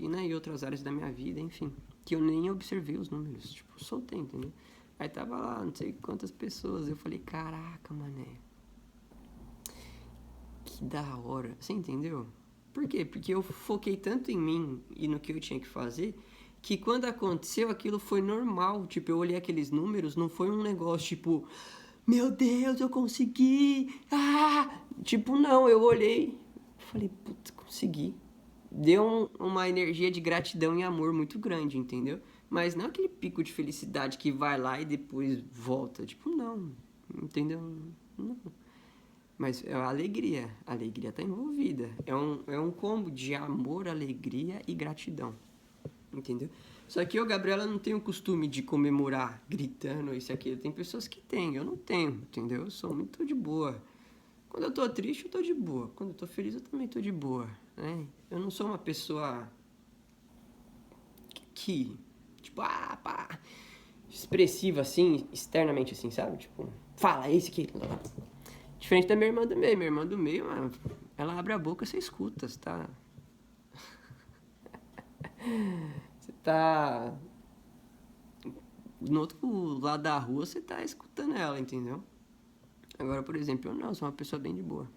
e, né, e outras áreas da minha vida, enfim, que eu nem observei os números, tipo, soltei, entendeu? Aí tava lá, não sei quantas pessoas, eu falei, caraca, mané, que da hora, você entendeu? Por quê? Porque eu foquei tanto em mim e no que eu tinha que fazer, que quando aconteceu aquilo foi normal, tipo, eu olhei aqueles números, não foi um negócio, tipo, meu Deus, eu consegui! Ah! Tipo, não, eu olhei, falei, putz, consegui. Deu uma energia de gratidão e amor muito grande, entendeu? Mas não aquele pico de felicidade que vai lá e depois volta. Tipo, não, entendeu? Não. Mas é a alegria tá envolvida. É um combo de amor, alegria e gratidão, entendeu? Só que eu, Gabriela, não tenho o costume de comemorar gritando isso e aquilo. Tem pessoas que têm, eu não tenho, entendeu? Eu sou muito de boa. Quando eu tô triste, eu tô de boa. Quando eu tô feliz, eu também tô de boa, né? Eu não sou uma pessoa que tipo, pá, expressiva assim, externamente assim, sabe? Tipo, fala isso aqui. Diferente da minha irmã do meio. Minha irmã do meio, mano, ela abre a boca, você escuta, você tá... Você tá... No outro lado da rua, você tá escutando ela, entendeu? Agora, por exemplo, eu não, sou uma pessoa bem de boa.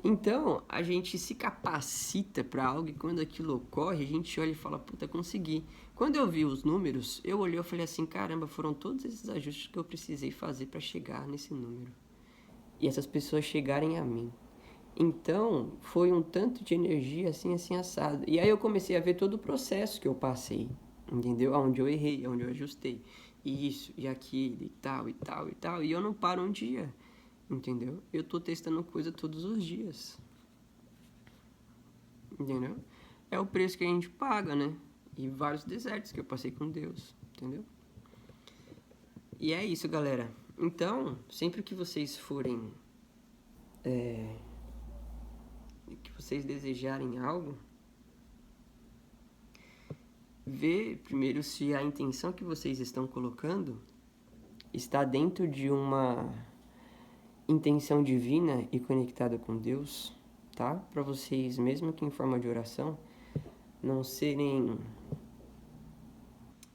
Então, a gente se capacita para algo e quando aquilo ocorre, a gente olha e fala, puta, consegui. Quando eu vi os números, eu olhei e falei assim, caramba, foram todos esses ajustes que eu precisei fazer para chegar nesse número. E essas pessoas chegarem a mim. Então, foi um tanto de energia assim, assado. E aí eu comecei a ver todo o processo que eu passei, entendeu? Onde eu errei, onde eu ajustei. E isso, e aquilo, e tal, e tal, e tal. E eu não paro um dia, entendeu? Eu tô testando coisa todos os dias, entendeu? É o preço que a gente paga, né? E vários desertos que eu passei com Deus, entendeu? E é isso, galera. Então, sempre que vocês forem... que vocês desejarem algo, ver primeiro se a intenção que vocês estão colocando está dentro de uma intenção divina e conectada com Deus, tá? Para vocês, mesmo que em forma de oração, não serem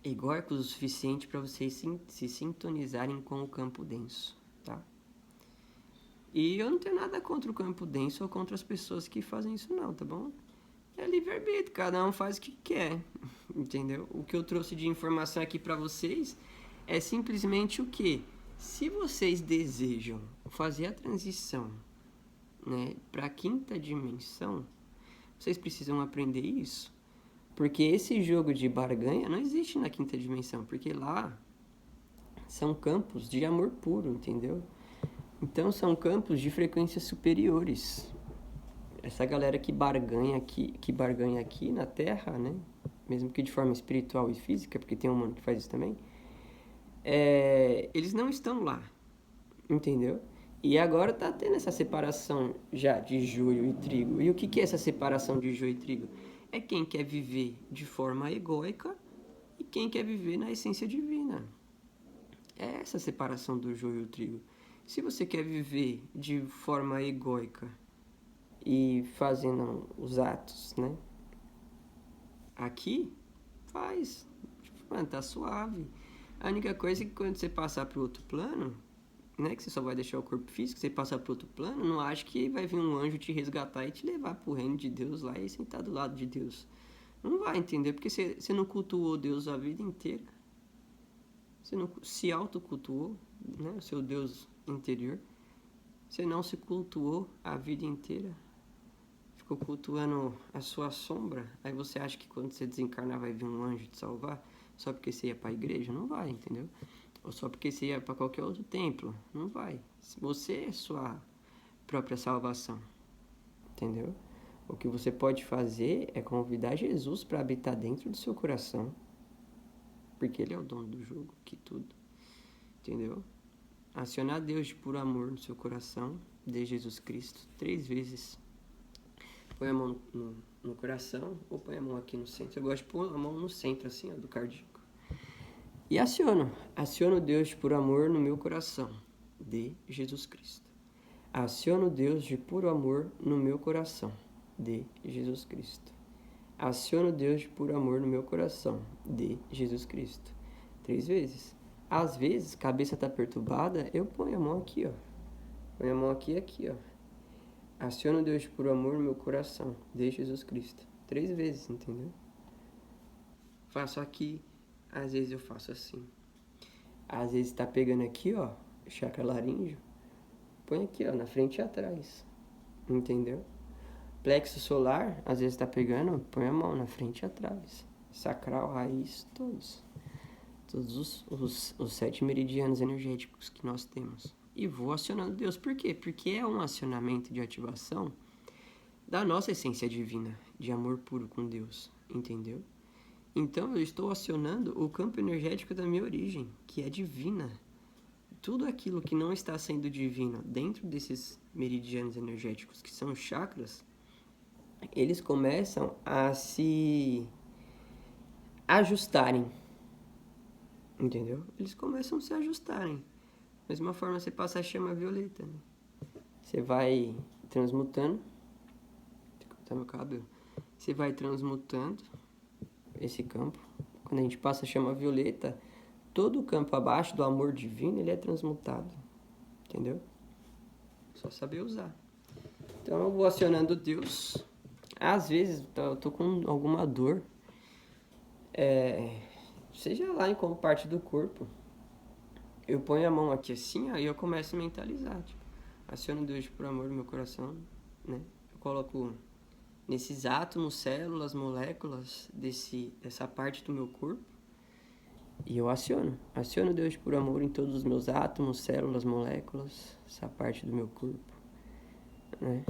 egóicos o suficiente para vocês se sintonizarem com o campo denso, tá? E eu não tenho nada contra o campo denso ou contra as pessoas que fazem isso não, tá bom? É livre-arbítrio, cada um faz o que quer, entendeu? O que eu trouxe de informação aqui para vocês é simplesmente o que? Se vocês desejam fazer a transição, né, para a quinta dimensão, vocês precisam aprender isso. Porque esse jogo de barganha não existe na quinta dimensão, porque lá são campos de amor puro, entendeu? Então são campos de frequências superiores. Essa galera que barganha aqui na Terra, né? Mesmo que de forma espiritual e física, porque tem um mundo que faz isso também, eles não estão lá, entendeu? E agora tá tendo essa separação já de joio e trigo. E o que é essa separação de joio e trigo? É quem quer viver de forma egóica e quem quer viver na essência divina. É essa separação do joio e o trigo. Se você quer viver de forma egóica e fazendo os atos, né? Aqui, faz. Tipo, mano, tá suave. A única coisa é que quando você passar pro outro plano, né, que você só vai deixar o corpo físico, você passar pro outro plano, não acho que vai vir um anjo te resgatar e te levar pro reino de Deus lá e sentar do lado de Deus. Não vai, entender? Porque você não cultuou Deus a vida inteira. Você não se autocultuou, né, o seu Deus interior. Você não se cultuou a vida inteira. Ficou cultuando a sua sombra. Aí você acha que quando você desencarnar vai vir um anjo te salvar? Só porque você ia pra igreja? Não vai, entendeu? Ou só porque você ia para qualquer outro templo. Não vai. Você é sua própria salvação. Entendeu? O que você pode fazer é convidar Jesus para habitar dentro do seu coração. Porque ele é o dono do jogo, que tudo. Entendeu? Acionar Deus de puro amor no seu coração, de Jesus Cristo, 3 vezes. Põe a mão no coração ou põe a mão aqui no centro. Eu gosto de pôr a mão no centro, assim, ó, do cardíaco. E aciono Deus de puro amor no meu coração, de Jesus Cristo. Aciono Deus de puro amor no meu coração, de Jesus Cristo. Aciono Deus de puro amor no meu coração, de Jesus Cristo. 3 vezes. Às vezes, cabeça tá perturbada, eu ponho a mão aqui, ó. Ponho a mão aqui e aqui, ó. Aciono Deus de puro amor no meu coração, de Jesus Cristo. 3 vezes, entendeu? Faço aqui. Às vezes eu faço assim. Às vezes tá pegando aqui, ó, chakra laríngeo. Põe aqui, ó, na frente e atrás. Entendeu? Plexo solar, às vezes tá pegando, põe a mão na frente e atrás. Sacral, raiz, todos. Todos os 7 meridianos energéticos que nós temos. E vou acionando Deus. Por quê? Porque é um acionamento de ativação da nossa essência divina, de amor puro com Deus. Entendeu? Então eu estou acionando o campo energético da minha origem, que é divina. Tudo aquilo que não está sendo divino dentro desses meridianos energéticos, que são os chakras, eles começam a se ajustarem. Entendeu? Eles começam a se ajustarem. Da mesma forma você passa a chama violeta, né? Você vai transmutando. Deixa eu cortar meu cabelo. Você vai transmutando esse campo. Quando a gente passa a chama violeta, todo o campo abaixo do amor divino, ele é transmutado. Entendeu? Só saber usar. Então eu vou acionando Deus. Às vezes eu tô com alguma dor. Seja lá em qual parte do corpo. Eu ponho a mão aqui assim, aí eu começo a mentalizar. Tipo, aciono Deus por amor no meu coração, né? Eu coloco nesses átomos, células, moléculas dessa parte do meu corpo. E eu aciono Deus por amor em todos os meus átomos, células, moléculas, essa parte do meu corpo, né?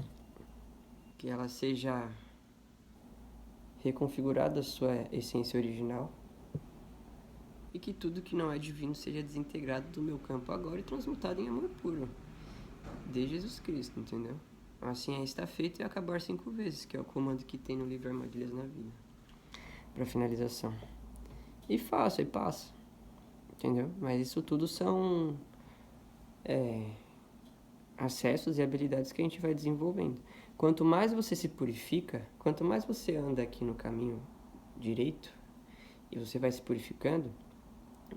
Que ela seja reconfigurada a sua essência original e que tudo que não é divino seja desintegrado do meu campo agora e transmutado em amor puro de Jesus Cristo, entendeu? Assim aí está feito e acabar 5 vezes, que é o comando que tem no livro Armadilhas na Vida. para finalização. E faço, e passo. Entendeu? Mas isso tudo são acessos e habilidades que a gente vai desenvolvendo. Quanto mais você se purifica, quanto mais você anda aqui no caminho direito e você vai se purificando,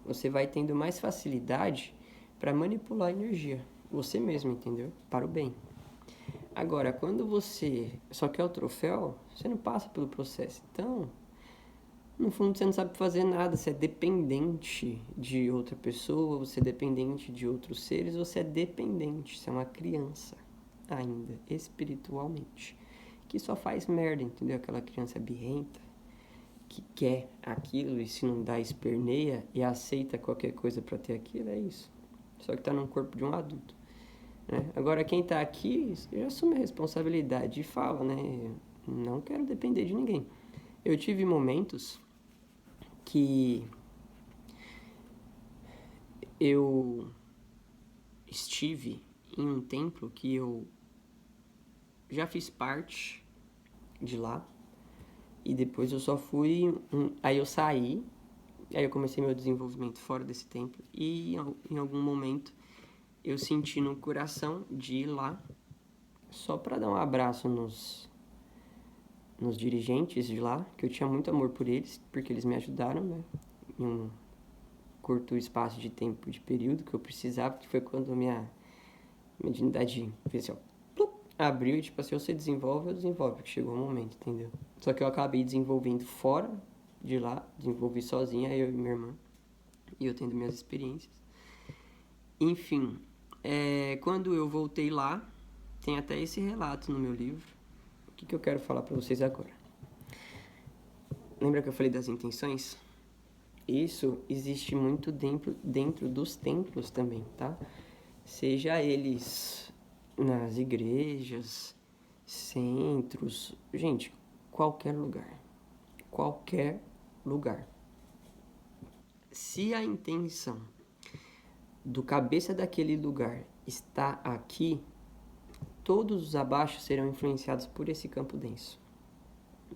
você vai tendo mais facilidade para manipular a energia. Você mesmo, entendeu? Para o bem. Agora, quando você só quer o troféu, você não passa pelo processo. Então, no fundo, você não sabe fazer nada. Você é dependente de outra pessoa, você é dependente de outros seres, você é dependente. Você é uma criança ainda, espiritualmente, que só faz merda, entendeu? Aquela criança birrenta que quer aquilo e se não dá, esperneia e aceita qualquer coisa para ter aquilo, é isso. Só que tá no corpo de um adulto. Né? Agora, quem tá aqui já assume a responsabilidade e fala, né? Não quero depender de ninguém. Eu tive momentos que eu estive em um templo que eu já fiz parte de lá e depois eu só fui, aí eu saí, aí eu comecei meu desenvolvimento fora desse templo e em algum momento eu senti no coração de ir lá só para dar um abraço nos dirigentes de lá, que eu tinha muito amor por eles, porque eles me ajudaram, né? Em um curto espaço de tempo, de período que eu precisava, que foi quando a minha dignidade fez assim, ó, abriu e tipo assim, você desenvolve, eu desenvolvo, porque chegou o momento, entendeu? Só que eu acabei desenvolvendo fora de lá, desenvolvi sozinha, eu e minha irmã, e eu tendo minhas experiências. Enfim, quando eu voltei lá, tem até esse relato no meu livro. O que eu quero falar pra vocês agora? Lembra que eu falei das intenções? Isso existe muito dentro dos templos também, tá? Seja eles nas igrejas, centros, gente, qualquer lugar. Qualquer lugar. Se a intenção do cabeça daquele lugar está aqui, todos os abaixo serão influenciados por esse campo denso.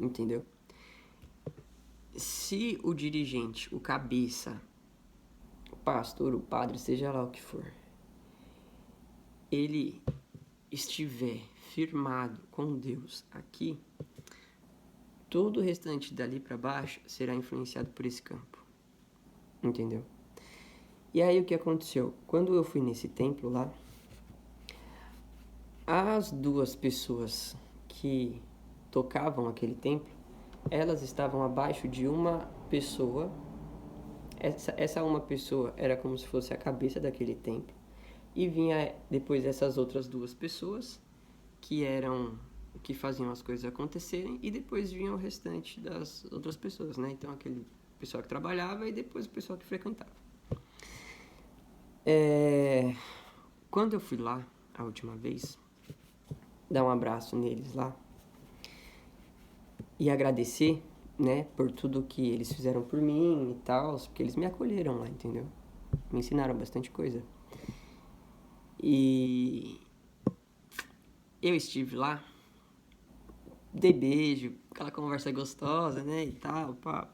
Entendeu? Se o dirigente, o cabeça, o pastor, o padre, seja lá o que for, ele estiver firmado com Deus aqui, todo o restante dali para baixo será influenciado por esse campo. Entendeu? E aí o que aconteceu? Quando eu fui nesse templo lá, as duas pessoas que tocavam aquele templo, elas estavam abaixo de uma pessoa. Essa uma pessoa era como se fosse a cabeça daquele templo. E vinha depois essas outras duas pessoas, que faziam as coisas acontecerem, e depois vinha o restante das outras pessoas, né? Então aquele pessoal que trabalhava e depois o pessoal que frequentava. Quando eu fui lá a última vez, dar um abraço neles lá e agradecer, né, por tudo que eles fizeram por mim e tal, porque eles me acolheram lá, entendeu? Me ensinaram bastante coisa. E eu estive lá, dei beijo, aquela conversa gostosa, né, e tal, pá.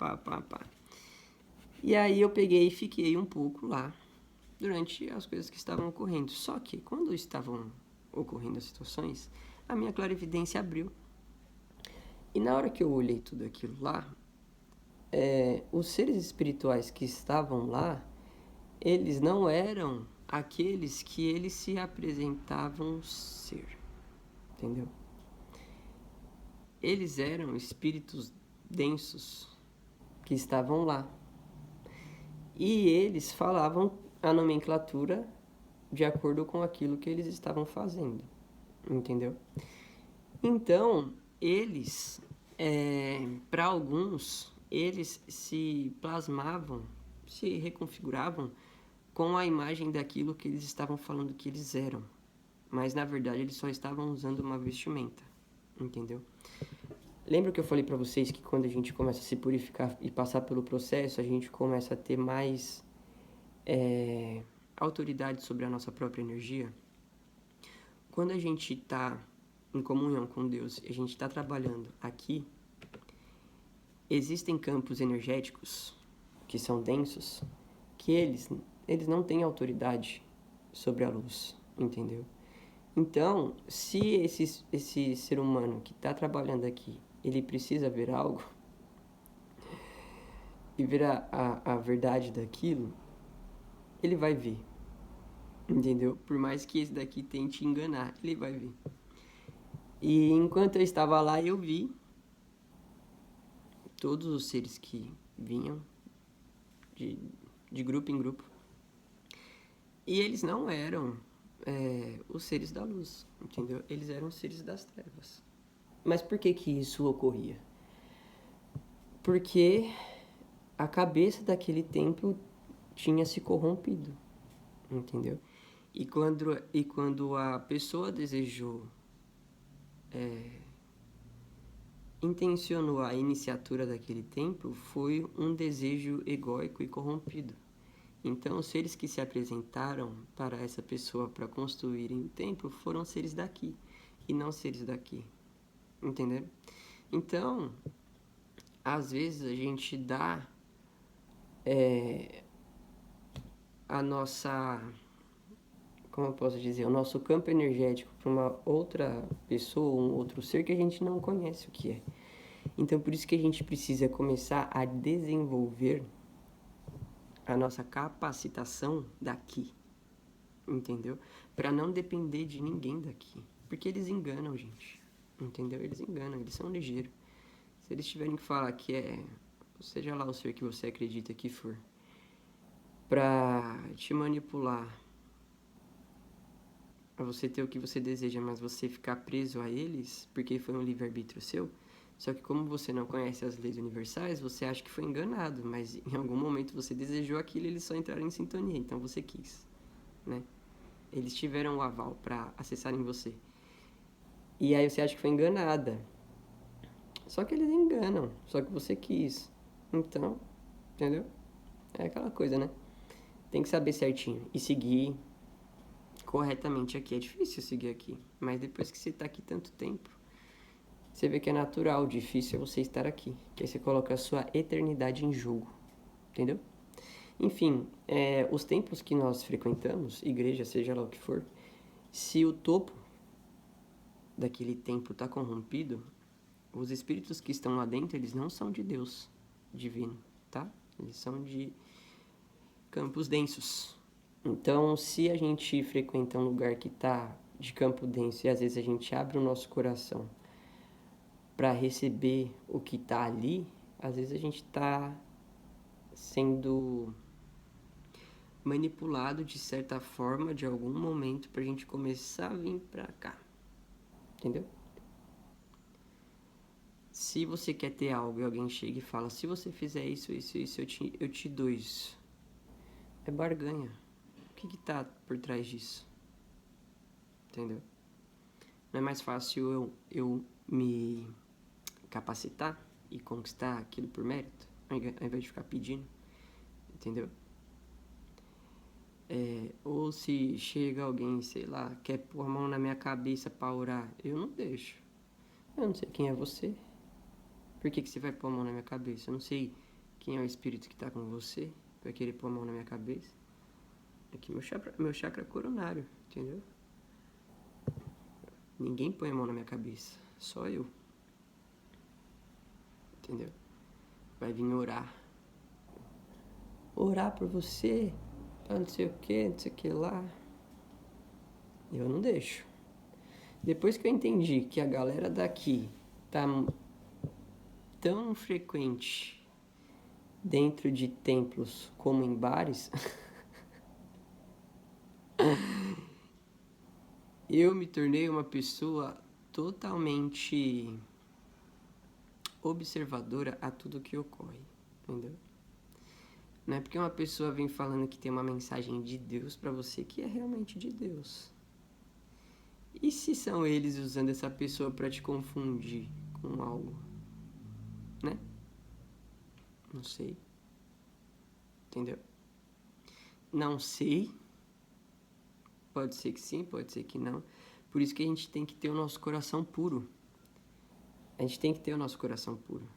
E aí eu peguei e fiquei um pouco lá durante as coisas que estavam ocorrendo. Só que quando estavam ocorrendo as situações, a minha clarividência abriu. E na hora que eu olhei tudo aquilo lá, os seres espirituais que estavam lá, eles não eram aqueles que eles se apresentavam ser, entendeu? Eles eram espíritos densos que estavam lá. E eles falavam a nomenclatura de acordo com aquilo que eles estavam fazendo, entendeu? Então, eles, para alguns, eles se plasmavam, se reconfiguravam com a imagem daquilo que eles estavam falando que eles eram. Mas, na verdade, eles só estavam usando uma vestimenta, entendeu? Lembra que eu falei pra vocês que quando a gente começa a se purificar e passar pelo processo, a gente começa a ter mais autoridade sobre a nossa própria energia? Quando a gente está em comunhão com Deus e a gente está trabalhando aqui, existem campos energéticos que são densos, que eles não têm autoridade sobre a luz, entendeu? Então, se esse ser humano que está trabalhando aqui, ele precisa ver algo e ver a verdade daquilo, ele vai ver, entendeu? Por mais que esse daqui tente enganar, ele vai ver. E enquanto eu estava lá, eu vi todos os seres que vinham de grupo em grupo. E eles não eram os seres da luz, entendeu? Eles eram os seres das trevas. Mas por que isso ocorria? Porque a cabeça daquele templo tinha se corrompido, entendeu? E quando a pessoa desejou, intencionou a iniciatura daquele templo, foi um desejo egóico e corrompido. Então, os seres que se apresentaram para essa pessoa para construírem o templo foram seres daqui e não seres daqui, entendeu? Então, às vezes a gente dá a nossa, como eu posso dizer, o nosso campo energético para uma outra pessoa, um outro ser que a gente não conhece o que é. Então, por isso que a gente precisa começar a desenvolver a nossa capacitação daqui, entendeu? Para não depender de ninguém daqui, porque eles enganam, gente, entendeu? Eles enganam, eles são ligeiros. Se eles tiverem que falar que seja lá o ser que você acredita que for, pra te manipular, pra você ter o que você deseja, mas você ficar preso a eles, porque foi um livre-arbítrio seu. Só que como você não conhece as leis universais, você acha que foi enganado, mas em algum momento você desejou aquilo e eles só entraram em sintonia, então você quis, né? Eles tiveram o aval para acessarem você. E aí você acha que foi enganada. Só que eles enganam, só que você quis. Então, entendeu? É aquela coisa, né? Tem que saber certinho e seguir corretamente aqui. É difícil seguir aqui, mas depois que você tá aqui tanto tempo, você vê que é natural, difícil é você estar aqui. Que aí você coloca a sua eternidade em jogo, entendeu? Enfim, os templos que nós frequentamos, igreja, seja lá o que for, se o topo daquele templo está corrompido, os espíritos que estão lá dentro, eles não são de Deus divino, tá? Eles são de campos densos. Então, se a gente frequenta um lugar que está de campo denso e às vezes a gente abre o nosso coração para receber o que está ali, às vezes a gente está sendo manipulado de certa forma, de algum momento, para a gente começar a vir para cá, entendeu? Se você quer ter algo e alguém chega e fala, se você fizer isso, eu te dou isso. É barganha. O que tá por trás disso? Entendeu? Não é mais fácil eu me capacitar e conquistar aquilo por mérito, ao invés de ficar pedindo? Entendeu? Ou se chega alguém, sei lá, quer pôr a mão na minha cabeça pra orar, eu não deixo. Eu não sei quem é você. Por que você vai pôr a mão na minha cabeça? Eu não sei quem é o espírito que tá com você pra querer pôr a mão na minha cabeça. Aqui meu chakra coronário, entendeu? Ninguém põe a mão na minha cabeça, só eu. Entendeu? Vai vir orar. Orar por você, pra não sei o que, não sei o que lá. Eu não deixo. Depois que eu entendi que a galera daqui tá tão frequente dentro de templos como em bares, eu me tornei uma pessoa totalmente observadora a tudo que ocorre, entendeu? Não é porque uma pessoa vem falando que tem uma mensagem de Deus pra você que é realmente de Deus. E se são eles usando essa pessoa pra te confundir com algo, né? Não sei. Entendeu? Não sei. Pode ser que sim, pode ser que não. Por isso que a gente tem que ter o nosso coração puro. A gente tem que ter o nosso coração puro.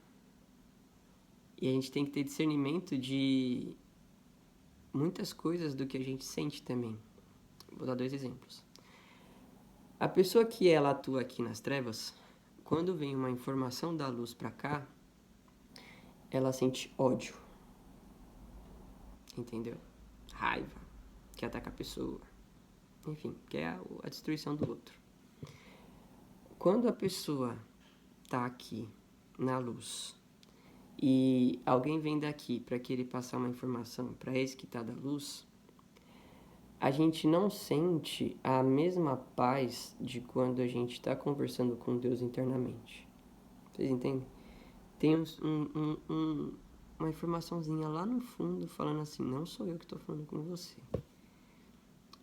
E a gente tem que ter discernimento de muitas coisas do que a gente sente também. Vou dar 2 exemplos. A pessoa que ela atua aqui nas trevas, quando vem uma informação da luz para cá, ela sente ódio, entendeu? Raiva, quer atacar a pessoa, enfim, quer a destruição do outro. Quando a pessoa tá aqui na luz e alguém vem daqui para querer passar uma informação para esse que tá da luz, a gente não sente a mesma paz de quando a gente está conversando com Deus internamente. Vocês entendem? Tem uma informaçãozinha lá no fundo falando assim, não sou eu que estou falando com você.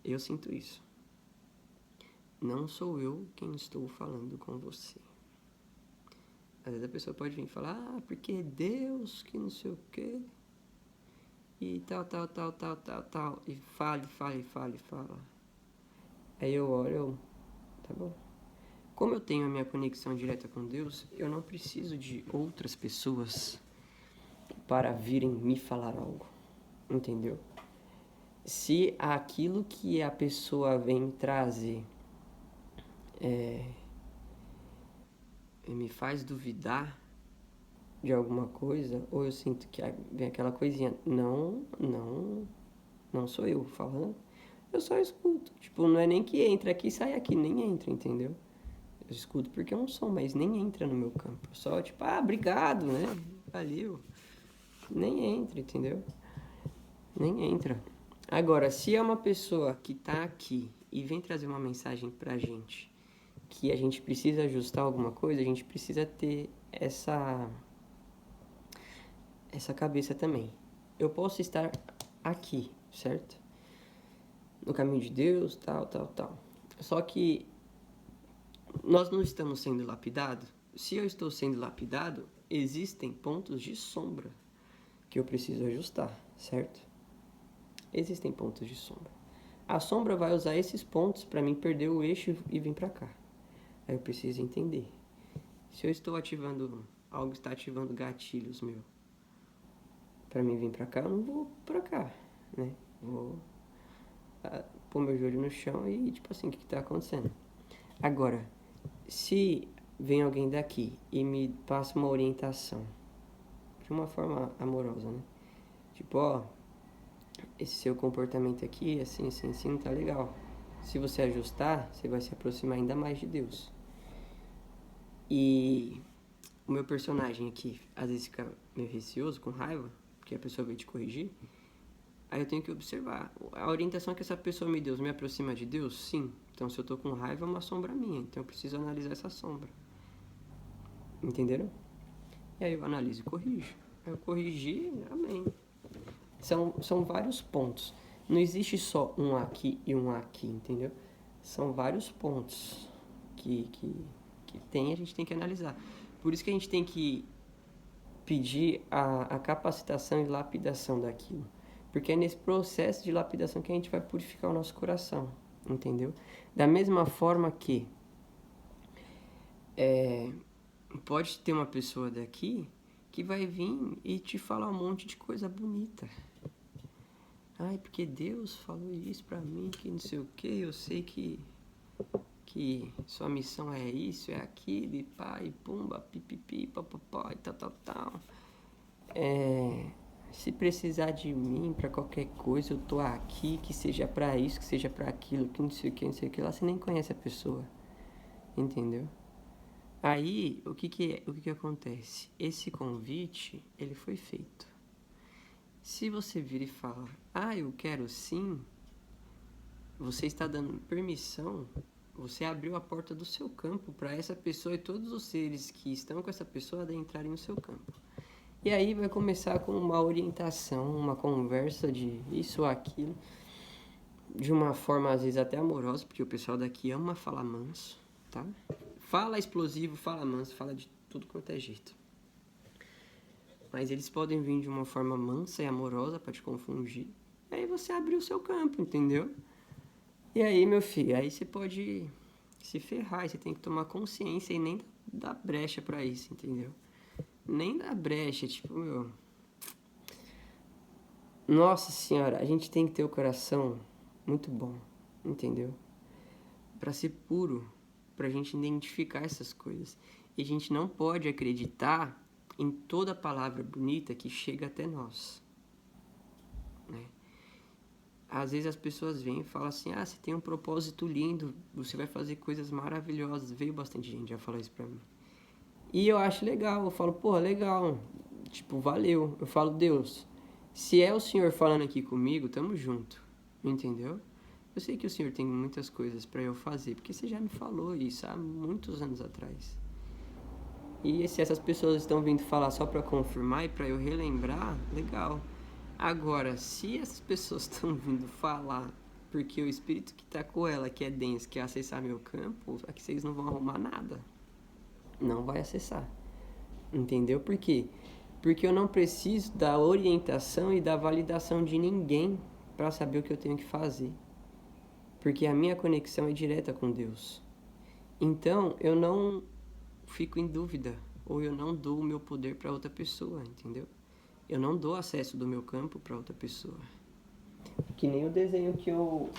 Eu sinto isso. Não sou eu quem estou falando com você. Às vezes a pessoa pode vir e falar, porque é Deus que não sei o quê. E tal. E fala. Aí eu olho, tá bom. Como eu tenho a minha conexão direta com Deus, eu não preciso de outras pessoas para virem me falar algo. Entendeu? Se aquilo que a pessoa vem trazer me faz duvidar de alguma coisa, ou eu sinto que vem aquela coisinha, não sou eu falando, eu só escuto. Tipo, não é nem que entra aqui e sai aqui, nem entra, entendeu? Eu escuto porque é um som, mas nem entra no meu campo. Só tipo, obrigado, né? Valeu. Nem entra, entendeu? Nem entra. Agora, se é uma pessoa que tá aqui e vem trazer uma mensagem pra gente, que a gente precisa ajustar alguma coisa, a gente precisa ter essa cabeça também. Eu posso estar aqui, certo? No caminho de Deus, tal. Só que nós não estamos sendo lapidados. Se eu estou sendo lapidado, existem pontos de sombra que eu preciso ajustar, certo? Existem pontos de sombra. A sombra vai usar esses pontos para mim perder o eixo e vir para cá. Aí eu preciso entender. Se eu estou ativando, algo está ativando gatilhos meu, para mim vir para cá, eu não vou para cá, né? Vou pôr meu joelho no chão e tipo assim, o que está acontecendo? Agora, se vem alguém daqui e me passa uma orientação de uma forma amorosa, né? Tipo, esse seu comportamento aqui, assim, não tá legal. Se você ajustar, você vai se aproximar ainda mais de Deus. E o meu personagem aqui, às vezes fica meio receoso, com raiva, porque a pessoa veio te corrigir. Aí eu tenho que observar. A orientação que essa pessoa me deu me aproxima de Deus? Sim. Então, se eu tô com raiva, é uma sombra minha. Então, eu preciso analisar essa sombra. Entenderam? E aí eu analiso e corrijo. Aí eu corrigi, amém. São vários pontos. Não existe só um aqui e um aqui, entendeu? São vários pontos que tem, a gente tem que analisar. Por isso que a gente tem que pedir a capacitação e lapidação daquilo. Porque é nesse processo de lapidação que a gente vai purificar o nosso coração, entendeu? Da mesma forma que pode ter uma pessoa daqui que vai vir e te falar um monte de coisa bonita. Ai, porque Deus falou isso pra mim, que não sei o que, eu sei que sua missão é isso, é aquilo, e pá, e pumba, pipipi, papapá, e tal. Se precisar de mim pra qualquer coisa, eu tô aqui, que seja pra isso, que seja pra aquilo, que não sei o que lá, você nem conhece a pessoa, entendeu? Aí, o que acontece? Esse convite, ele foi feito. Se você vir e falar, eu quero sim, você está dando permissão, você abriu a porta do seu campo para essa pessoa e todos os seres que estão com essa pessoa adentrarem no seu campo. E aí vai começar com uma orientação, uma conversa de isso ou aquilo, de uma forma às vezes até amorosa, porque o pessoal daqui ama falar manso, tá? Fala explosivo, fala manso, fala de tudo quanto é jeito. Mas eles podem vir de uma forma mansa e amorosa para te confundir. E aí você abriu o seu campo, entendeu? E aí, meu filho, aí você pode se ferrar. Você tem que tomar consciência e nem dar brecha pra isso, entendeu? Nem dar brecha, tipo, Nossa senhora, a gente tem que ter o coração muito bom, entendeu? Para ser puro, para a gente identificar essas coisas. E a gente não pode acreditar em toda palavra bonita que chega até nós, né? Às vezes as pessoas vêm e falam assim, ah, você tem um propósito lindo, você vai fazer coisas maravilhosas. Veio bastante gente já falar isso pra mim. E eu acho legal, eu falo, porra, legal, tipo, valeu. Eu falo, Deus, se é o Senhor falando aqui comigo, tamo junto, entendeu? Eu sei que o Senhor tem muitas coisas pra eu fazer, porque você já me falou isso há muitos anos atrás. E se essas pessoas estão vindo falar só pra confirmar e pra eu relembrar, legal. Agora, se essas pessoas estão vindo falar porque o espírito que tá com ela, que é denso, quer acessar meu campo, aqui vocês não vão arrumar nada. Não vai acessar. Entendeu? Por quê? Porque eu não preciso da orientação e da validação de ninguém para saber o que eu tenho que fazer. Porque a minha conexão é direta com Deus. Então, eu não fico em dúvida ou eu não dou o meu poder para outra pessoa, entendeu? Eu não dou acesso do meu campo para outra pessoa. Que nem o desenho que eu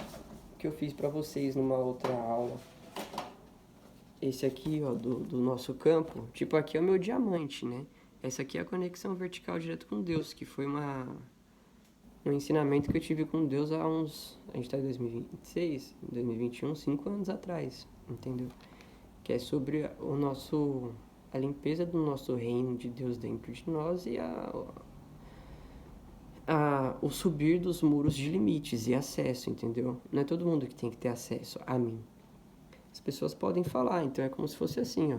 fiz para vocês numa outra aula. Esse aqui, ó, do nosso campo, tipo, aqui é o meu diamante, né? Essa aqui é a conexão vertical direto com Deus, que foi um ensinamento que eu tive com Deus há uns... A gente tá em 2026, 2021, 5 anos atrás, entendeu? Que é sobre o nosso... a limpeza do nosso reino de Deus dentro de nós e o subir dos muros de limites e acesso, entendeu? Não é todo mundo que tem que ter acesso a mim. As pessoas podem falar, então é como se fosse assim, ó.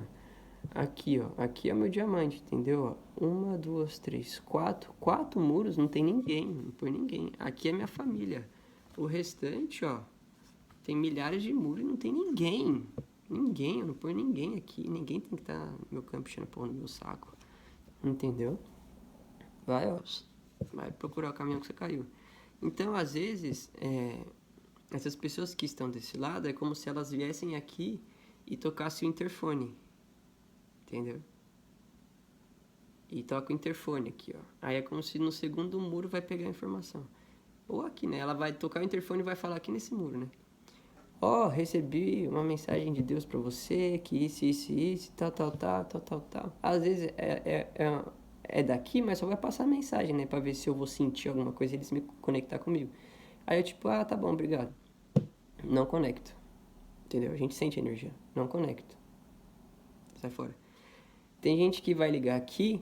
Aqui, ó. Aqui é o meu diamante, entendeu? Uma, duas, três, quatro. Quatro muros, não tem ninguém, não põe ninguém. Aqui é minha família. O restante, ó, tem milhares de muros e não tem ninguém. Ninguém, eu não ponho ninguém aqui. Ninguém tem que estar no meu campo enchendo porra no meu saco. Entendeu? Vai, ó. Vai procurar o caminhão que você caiu. Então, às vezes, essas pessoas que estão desse lado é como se elas viessem aqui e tocassem o interfone. Entendeu? E toca o interfone aqui, ó. Aí é como se no segundo muro vai pegar a informação. Ou aqui, né? Ela vai tocar o interfone e vai falar aqui nesse muro, né? Ó, recebi uma mensagem de Deus pra você, que isso, tal. Às vezes é daqui, mas só vai passar a mensagem, né? Pra ver se eu vou sentir alguma coisa e eles me conectar comigo. Aí eu tipo, ah, tá bom, obrigado. Não conecto. Entendeu? A gente sente a energia. Não conecto. Sai fora. Tem gente que vai ligar aqui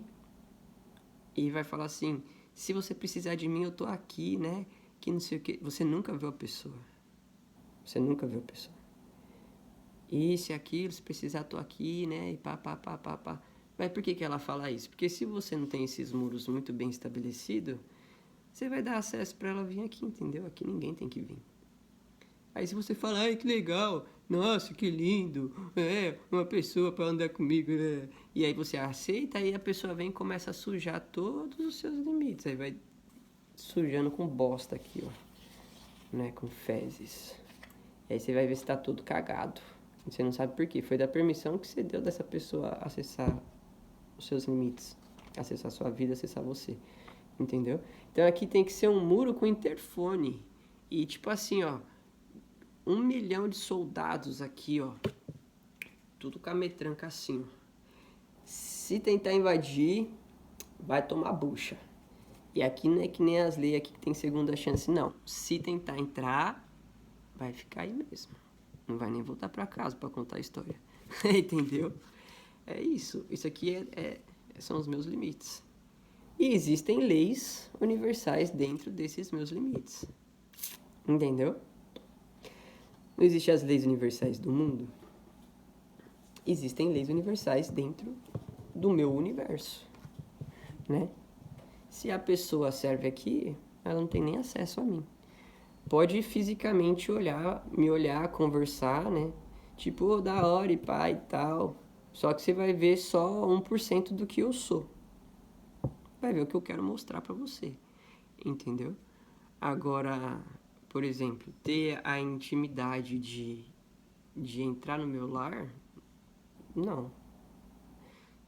e vai falar assim, se você precisar de mim, eu tô aqui, né? Que não sei o que. Você nunca viu a pessoa. Você nunca viu a pessoa. Isso e aquilo, se precisar, tô aqui, né? E pá. Mas por que ela fala isso? Porque se você não tem esses muros muito bem estabelecidos, você vai dar acesso pra ela vir aqui, entendeu? Aqui ninguém tem que vir. Aí se você fala, ai que legal, nossa que lindo, uma pessoa para andar comigo, né? E aí você aceita, aí a pessoa vem e começa a sujar todos os seus limites, aí vai sujando com bosta aqui, ó, né, com fezes. E aí você vai ver se tá todo cagado, você não sabe por quê, foi da permissão que você deu dessa pessoa acessar os seus limites, acessar a sua vida, acessar você, entendeu? Então aqui tem que ser um muro com interfone, e tipo assim, ó, 1 milhão de soldados aqui, ó. Tudo com a metranca assim, ó. Se tentar invadir, vai tomar bucha. E aqui não é que nem as leis aqui que tem segunda chance, não. Se tentar entrar, vai ficar aí mesmo. Não vai nem voltar pra casa pra contar a história. Entendeu? É isso. Isso aqui são os meus limites. E existem leis universais dentro desses meus limites. Entendeu? Não existem as leis universais do mundo? Existem leis universais dentro do meu universo, né? Se a pessoa serve aqui, ela não tem nem acesso a mim. Pode fisicamente me olhar, conversar, né? Tipo, oh, da hora e pá e tal. Só que você vai ver só 1% do que eu sou. Vai ver o que eu quero mostrar pra você, entendeu? Agora, por exemplo, ter a intimidade de entrar no meu lar, não.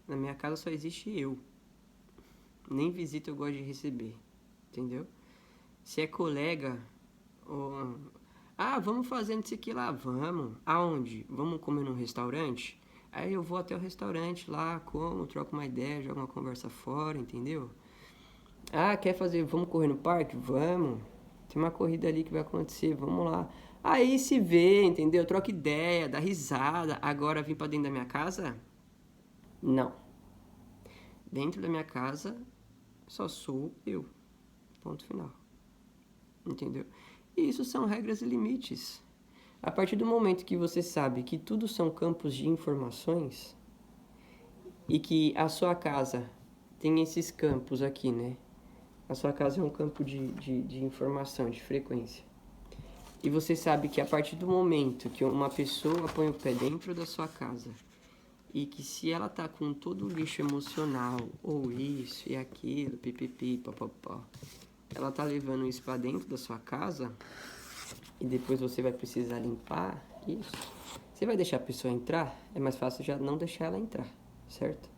Na minha casa só existe eu. Nem visita eu gosto de receber, entendeu? Se é colega, ou... Ah, vamos fazer isso aqui lá, vamos. Aonde? Vamos comer num restaurante? Aí eu vou até o restaurante lá, como, troco uma ideia, jogo uma conversa fora, entendeu? Ah, quer fazer, vamos correr no parque? Vamos. Tem uma corrida ali que vai acontecer, vamos lá. Aí se vê, entendeu? Troca ideia, dá risada. Agora vim pra dentro da minha casa? Não. Dentro da minha casa só sou eu. Ponto final. Entendeu? E isso são regras e limites. A partir do momento que você sabe que tudo são campos de informações e que a sua casa tem esses campos aqui, né? A sua casa é um campo de informação, de frequência. E você sabe que a partir do momento que uma pessoa põe o pé dentro da sua casa e que se ela tá com todo o lixo emocional, ou isso e aquilo, pipipi, papapá, ela tá levando isso pra dentro da sua casa e depois você vai precisar limpar isso. Você vai deixar a pessoa entrar? É mais fácil já não deixar ela entrar, certo?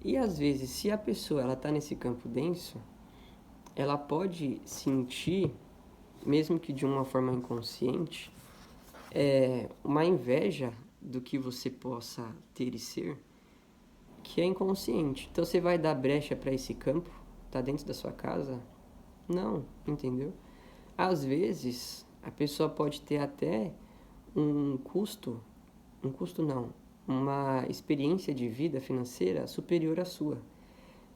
E às vezes, se a pessoa ela tá nesse campo denso, ela pode sentir, mesmo que de uma forma inconsciente, uma inveja do que você possa ter e ser, que é inconsciente. Então você vai dar brecha para esse campo? Tá dentro da sua casa? Não, entendeu? Às vezes a pessoa pode ter até um custo não, uma experiência de vida financeira superior à sua.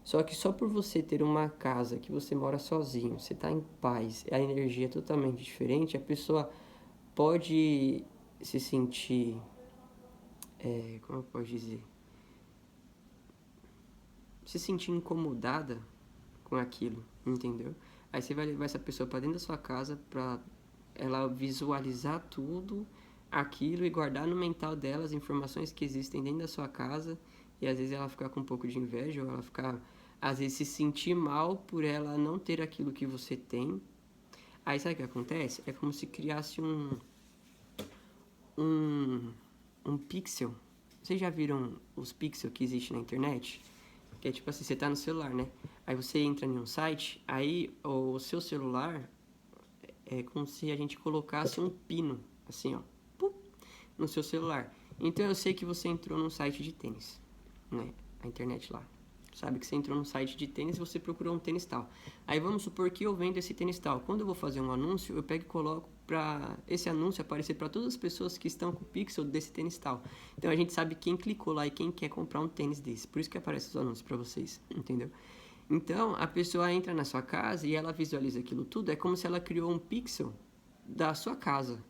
Só que só por você ter uma casa que você mora sozinho, você está em paz, a energia é totalmente diferente, a pessoa pode se sentir, como eu posso dizer, se sentir incomodada com aquilo, entendeu? Aí você vai levar essa pessoa para dentro da sua casa para ela visualizar tudo aquilo e guardar no mental dela as informações que existem dentro da sua casa e às vezes ela ficar com um pouco de inveja ou ela ficar, às vezes, se sentir mal por ela não ter aquilo que você tem. Aí sabe o que acontece? É como se criasse um, um pixel. Vocês já viram os pixels que existem na internet? Que é tipo assim, você tá no celular, né? Aí você entra em um site, aí o seu celular é como se a gente colocasse um pino, assim, ó, no seu celular. Então eu sei que você entrou num site de tênis, né? A internet lá. Sabe que você entrou num site de tênis e você procurou um tênis tal. Aí vamos supor que eu vendo esse tênis tal. Quando eu vou fazer um anúncio, eu pego e coloco para esse anúncio aparecer para todas as pessoas que estão com o pixel desse tênis tal. Então a gente sabe quem clicou lá e quem quer comprar um tênis desse. Por isso que aparece os anúncios para vocês, entendeu? Então a pessoa entra na sua casa e ela visualiza aquilo tudo. É como se ela criou um pixel da sua casa.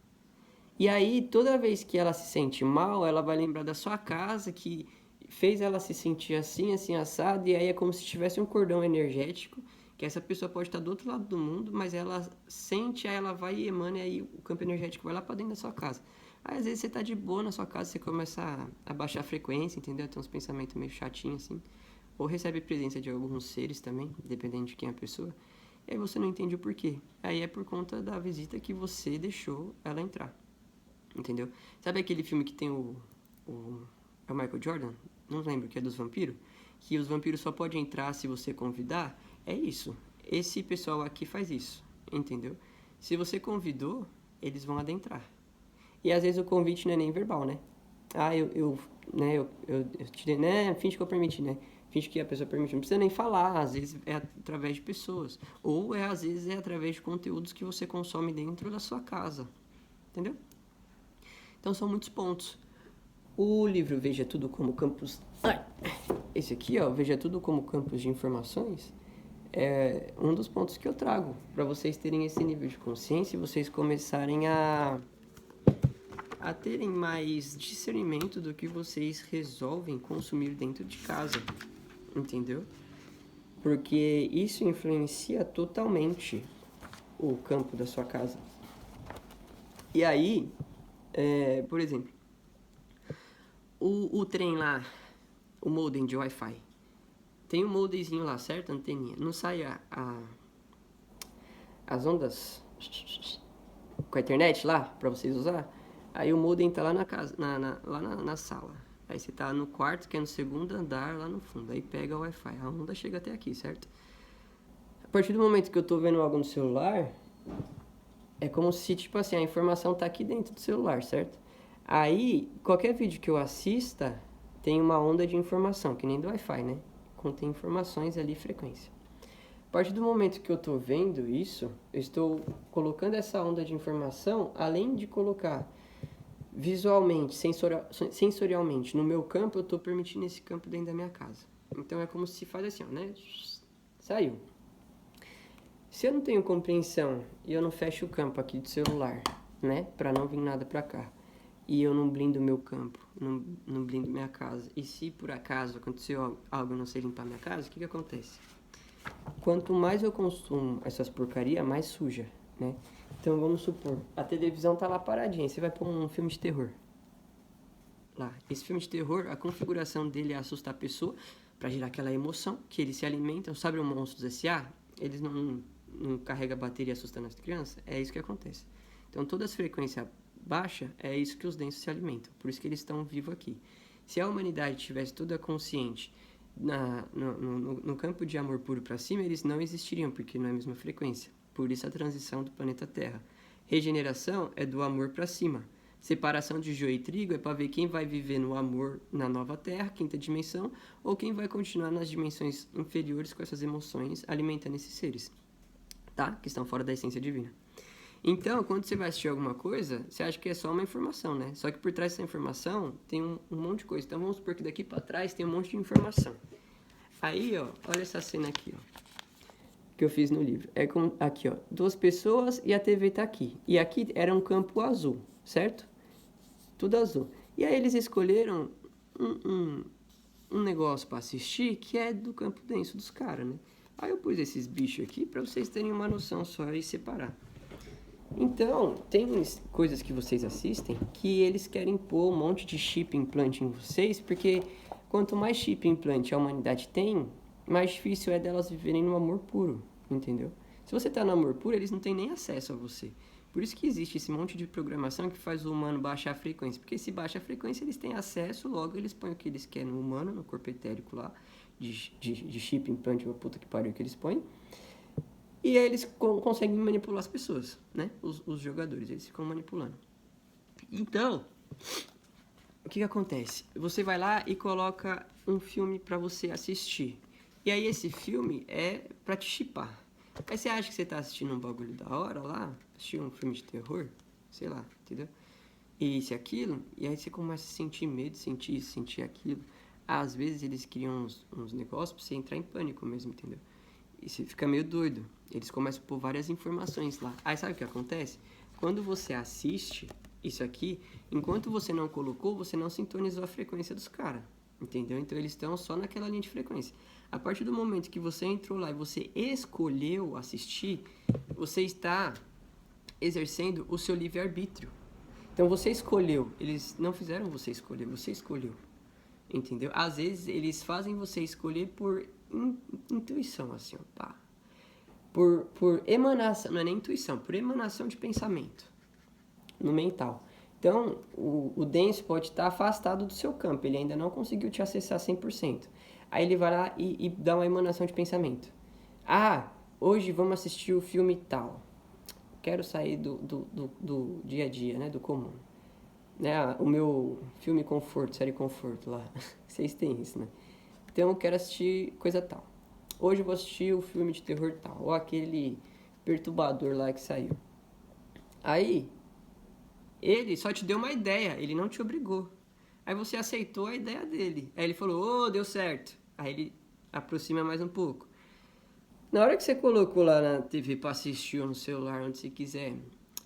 E aí, toda vez que ela se sente mal, ela vai lembrar da sua casa, que fez ela se sentir assim, assim, assado, e aí é como se tivesse um cordão energético, que essa pessoa pode estar do outro lado do mundo, mas ela sente, aí ela vai e emana, e aí o campo energético vai lá pra dentro da sua casa. Aí, às vezes, você tá de boa na sua casa, você começa a baixar a frequência, entendeu? Tem uns pensamentos meio chatinhos, assim. Ou recebe presença de alguns seres também, dependendo de quem é a pessoa. E aí você não entende o porquê. Aí é por conta da visita que você deixou ela entrar. Entendeu? Sabe aquele filme que tem é o Michael Jordan? Não lembro, que é dos vampiros? Que os vampiros só podem entrar se você convidar? É isso. Esse pessoal aqui faz isso, entendeu? Se você convidou, eles vão adentrar. E às vezes o convite não é nem verbal, né? Ah, eu tirei, né? Finge que eu permiti, né? Finge que a pessoa permitiu. Não precisa nem falar, às vezes é através de pessoas. Ou às vezes é através de conteúdos que você consome dentro da sua casa. Entendeu? Então são muitos pontos. O livro Veja Tudo como Campos... Esse aqui, ó, Veja Tudo como Campos de Informações, é um dos pontos que eu trago para vocês terem esse nível de consciência e vocês começarem a terem mais discernimento do que vocês resolvem consumir dentro de casa, entendeu? Porque isso influencia totalmente o campo da sua casa. E aí, por exemplo, o trem lá, o modem de Wi-Fi, tem um modemzinho lá, certo? A anteninha. Não sai as ondas com a internet lá, pra vocês usar. Aí o modem tá lá na casa, lá na sala. Aí você tá no quarto, que é no segundo andar, lá no fundo. Aí pega o Wi-Fi. A onda chega até aqui, certo? partir do momento que eu tô vendo algo no celular, é como se, tipo assim, a informação tá aqui dentro do celular, certo? Aí, qualquer vídeo que eu assista, tem uma onda de informação, que nem do Wi-Fi, né? Contém informações ali, frequência. A partir do momento que eu tô vendo isso, eu estou colocando essa onda de informação, além de colocar visualmente, sensorialmente, no meu campo, eu tô permitindo esse campo dentro da minha casa. Então é como se faz assim, ó, né? Saiu. Se eu não tenho compreensão e eu não fecho o campo aqui do celular, né? Pra não vir nada pra cá. E eu não blindo meu campo, não blindo minha casa. E se por acaso aconteceu algo e não sei limpar minha casa, o que acontece? Quanto mais eu consumo essas porcarias, mais suja, né? Então vamos supor, a televisão tá lá paradinha, você vai pôr um filme de terror. Lá. Esse filme de terror, a configuração dele é assustar a pessoa pra gerar aquela emoção que eles se alimentam. Sabe o Monstros S.A.? Eles não carregam a bateria assustando as crianças? É isso que acontece. Então todas as frequências baixas, é isso que os densos se alimentam. Por isso que eles estão vivos aqui. Se a humanidade tivesse toda consciente no campo de amor puro para cima, eles não existiriam, porque não é a mesma frequência. Por isso a transição do planeta Terra. Regeneração é do amor para cima. Separação de joio e trigo é para ver quem vai viver no amor na nova Terra, quinta dimensão, ou quem vai continuar nas dimensões inferiores com essas emoções, alimentando esses seres, tá? Que estão fora da essência divina. Então, quando você vai assistir alguma coisa, você acha que é só uma informação, né? Só que por trás dessa informação tem um monte de coisa. Então vamos supor que daqui para trás tem um monte de informação. Aí, ó, olha essa cena aqui, ó, que eu fiz no livro. É como aqui, ó, 2 pessoas e a TV tá aqui. E aqui era um campo azul, certo? Tudo azul. E aí eles escolheram um negócio para assistir que é do campo denso dos caras, né? Aí eu pus esses bichos aqui para vocês terem uma noção só e separar. Então, tem coisas que vocês assistem que eles querem pôr um monte de chip implante em vocês, porque quanto mais chip implante a humanidade tem, mais difícil é delas viverem no amor puro, entendeu? Se você tá no amor puro, eles não têm nem acesso a você. Por isso que existe esse monte de programação que faz o humano baixar a frequência. Porque se baixa a frequência, eles têm acesso, logo eles põem o que eles querem no humano, no corpo etérico lá, de chip implante, uma puta que pariu que eles põem. E aí eles conseguem manipular as pessoas, né? Os jogadores, eles ficam manipulando. Então, o que acontece? Você vai lá e coloca um filme pra você assistir. E aí esse filme é pra te chipar. Aí você acha que você tá assistindo um bagulho da hora lá, assistir um filme de terror, sei lá, entendeu? E isso e aquilo, e aí você começa a sentir medo, sentir isso, sentir aquilo. Às vezes eles criam uns negócios pra você entrar em pânico mesmo, entendeu? E você fica meio doido. Eles começam a pôr várias informações lá. Aí sabe o que acontece? Quando você assiste isso aqui, enquanto você não colocou, você não sintonizou a frequência dos caras. Entendeu? Então eles estão só naquela linha de frequência. A partir do momento que você entrou lá e você escolheu assistir, você está exercendo o seu livre-arbítrio. Então você escolheu. Eles não fizeram você escolher, você escolheu. Entendeu? Às vezes eles fazem você escolher por intuição, assim, ó, pá. Por emanação, não é nem intuição, por emanação de pensamento no mental. Então, o denso pode estar afastado do seu campo, ele ainda não conseguiu te acessar 100%. Aí ele vai lá e dá uma emanação de pensamento. Ah, hoje vamos assistir o filme tal. Quero sair do dia a dia, né, do comum. Né, o meu filme conforto, série conforto lá, vocês têm isso, né? Então eu quero assistir coisa tal. Hoje eu vou assistir o filme de terror tal, ou aquele perturbador lá que saiu. Aí, ele só te deu uma ideia, ele não te obrigou. Aí você aceitou a ideia dele. Aí ele falou, deu certo. Aí ele aproxima mais um pouco. Na hora que você colocou lá na TV pra assistir ou no celular, onde você quiser,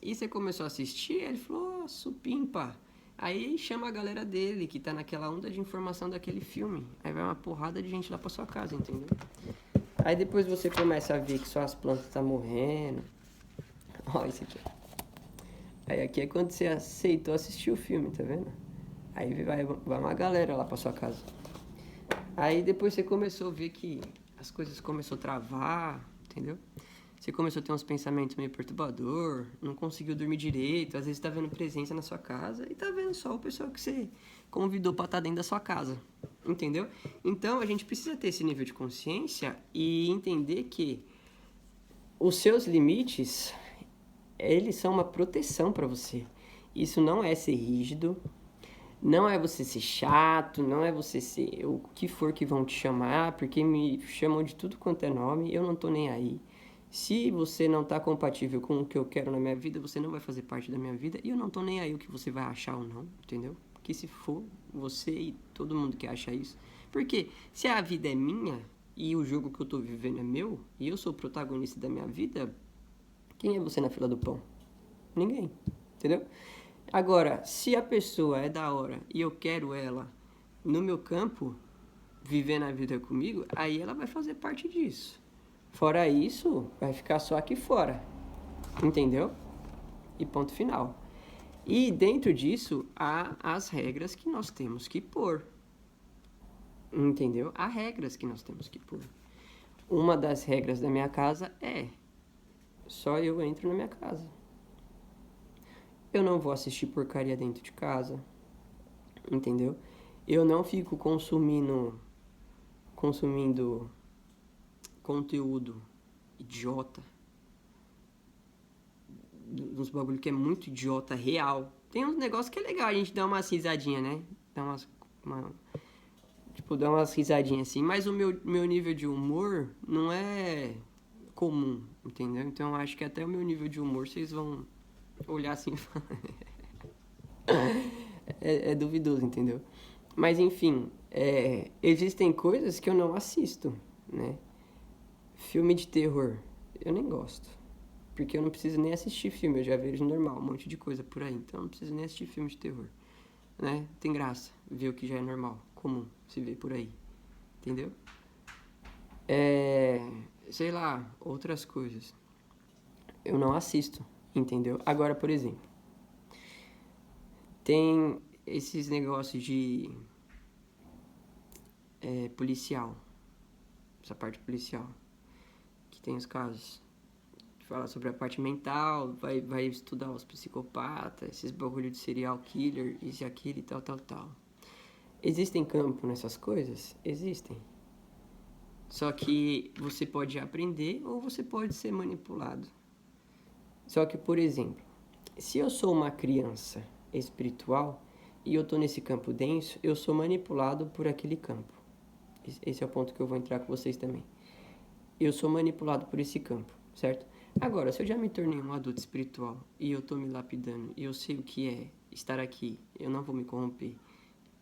e você começou a assistir, ele falou, supimpa. Aí chama a galera dele, que tá naquela onda de informação daquele filme. Aí vai uma porrada de gente lá pra sua casa, entendeu? Aí depois você começa a ver que só as plantas tá morrendo. Ó, isso aqui. Aí aqui é quando você aceitou assistir o filme, tá vendo? Aí vai uma galera lá pra sua casa. Aí depois você começou a ver que as coisas começou a travar, entendeu? Você começou a ter uns pensamentos meio perturbador, não conseguiu dormir direito, às vezes tá vendo presença na sua casa e tá vendo só o pessoal que você convidou pra estar dentro da sua casa, entendeu? Então a gente precisa ter esse nível de consciência e entender que Os seus limites, eles são uma proteção para você. Isso não é ser rígido, não é você ser chato, não é você ser o que for que vão te chamar, porque me chamam de tudo quanto é nome, eu não tô nem aí. Se você não tá compatível com o que eu quero na minha vida, você não vai fazer parte da minha vida e eu não tô nem aí o que você vai achar ou não, entendeu? Que se for você e todo mundo que acha isso. Porque se a vida é minha e o jogo que eu tô vivendo é meu e eu sou o protagonista da minha vida, quem é você na fila do pão? Ninguém, entendeu? Agora, se a pessoa é da hora e eu quero ela no meu campo, vivendo a vida comigo, aí ela vai fazer parte disso. Fora isso, vai ficar só aqui fora. Entendeu? E ponto final. E dentro disso, há as regras que nós temos que pôr. Entendeu? Há regras que nós temos que pôr. Uma das regras da minha casa é: só eu entro na minha casa. Eu não vou assistir porcaria dentro de casa. Entendeu? Eu não fico consumindo conteúdo idiota, uns bagulho que é muito idiota real. Tem uns negócios que é legal a gente dar umas risadinhas, né? Dar umas risadinhas assim, mas o meu nível de humor não é comum, entendeu? Então eu acho que até o meu nível de humor vocês vão olhar assim e falar. É duvidoso, entendeu? Mas enfim, existem coisas que eu não assisto, né? Filme de terror, eu nem gosto. Porque eu não preciso nem assistir filme, eu já vejo normal, um monte de coisa por aí. Então eu não preciso nem assistir filme de terror, né? Tem graça ver o que já é normal, comum, se vê por aí, entendeu? Sei lá, outras coisas. Eu não assisto, entendeu? Agora, por exemplo, tem esses negócios de policial, essa parte policial, que tem os casos. Fala sobre a parte mental, vai estudar os psicopatas, esses bagulho de serial killer, isso e aquilo e tal, tal, tal. Existem campo nessas coisas? Existem. Só que você pode aprender ou você pode ser manipulado. Só que, por exemplo, se eu sou uma criança espiritual e eu tô nesse campo denso, eu sou manipulado por aquele campo. Esse é o ponto que eu vou entrar com vocês também. Eu sou manipulado por esse campo, certo? Agora, se eu já me tornei um adulto espiritual e eu tô me lapidando e eu sei o que é estar aqui, eu não vou me corromper,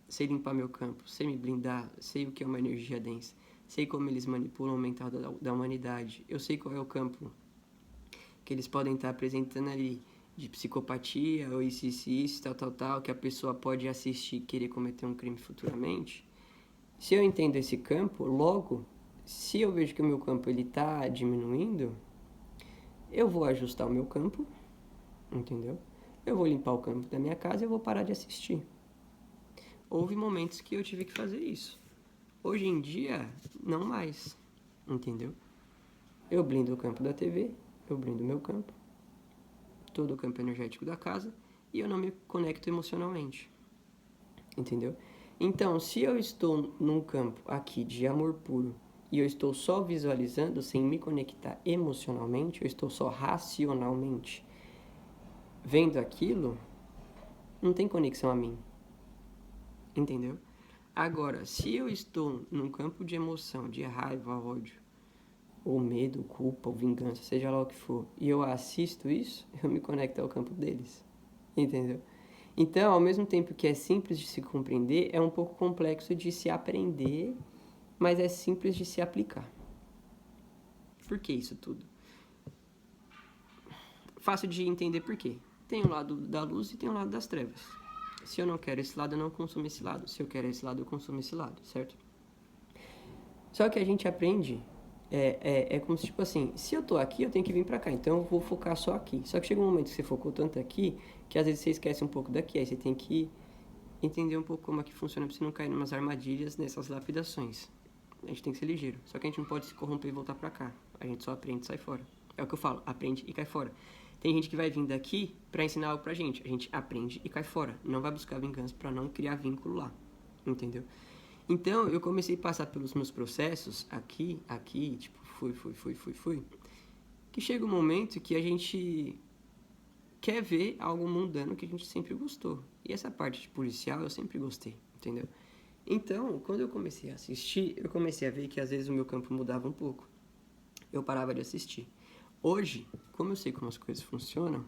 sei limpar meu campo, sei me blindar, sei o que é uma energia densa, sei como eles manipulam o mental da humanidade, eu sei qual é o campo que eles podem estar apresentando ali de psicopatia ou isso, tal, tal, tal, que a pessoa pode assistir e querer cometer um crime futuramente. Se eu entendo esse campo, logo, se eu vejo que o meu campo ele tá diminuindo, eu vou ajustar o meu campo, entendeu? Eu vou limpar o campo da minha casa e eu vou parar de assistir. Houve momentos que eu tive que fazer isso. Hoje em dia, não mais, entendeu? Eu blindo o campo da TV, eu blindo o meu campo, todo o campo energético da casa, e eu não me conecto emocionalmente, entendeu? Então, se eu estou num campo aqui de amor puro e eu estou só visualizando sem me conectar emocionalmente, eu estou só racionalmente vendo aquilo, não tem conexão a mim, entendeu? Agora, se eu estou num campo de emoção, de raiva, ódio, ou medo, culpa, ou vingança, seja lá o que for, e eu assisto isso, eu me conecto ao campo deles, entendeu? Então, ao mesmo tempo que é simples de se compreender, é um pouco complexo de se aprender, mas é simples de se aplicar. Por que isso tudo? Fácil de entender por quê. Tem o lado da luz e tem o lado das trevas. Se eu não quero esse lado, eu não consumo esse lado. Se eu quero esse lado, eu consumo esse lado, certo? Só que a gente aprende, é como se, tipo assim, se eu tô aqui, eu tenho que vir pra cá, então eu vou focar só aqui. Só que chega um momento que você focou tanto aqui, que às vezes você esquece um pouco daqui, aí você tem que entender um pouco como é que funciona pra você não cair em umas armadilhas nessas lapidações. A gente tem que ser ligeiro. Só que a gente não pode se corromper e voltar pra cá. A gente só aprende e sai fora. É o que eu falo, aprende e cai fora. Tem gente que vai vir daqui pra ensinar algo pra gente. A gente aprende e cai fora. Não vai buscar vingança pra não criar vínculo lá. Entendeu? Então, eu comecei a passar pelos meus processos aqui, tipo, fui. que chega um momento que a gente quer ver algo mundano que a gente sempre gostou. E essa parte de policial eu sempre gostei, entendeu? Então, quando eu comecei a assistir, eu comecei a ver que às vezes o meu campo mudava um pouco. Eu parava de assistir. Hoje, como eu sei como as coisas funcionam,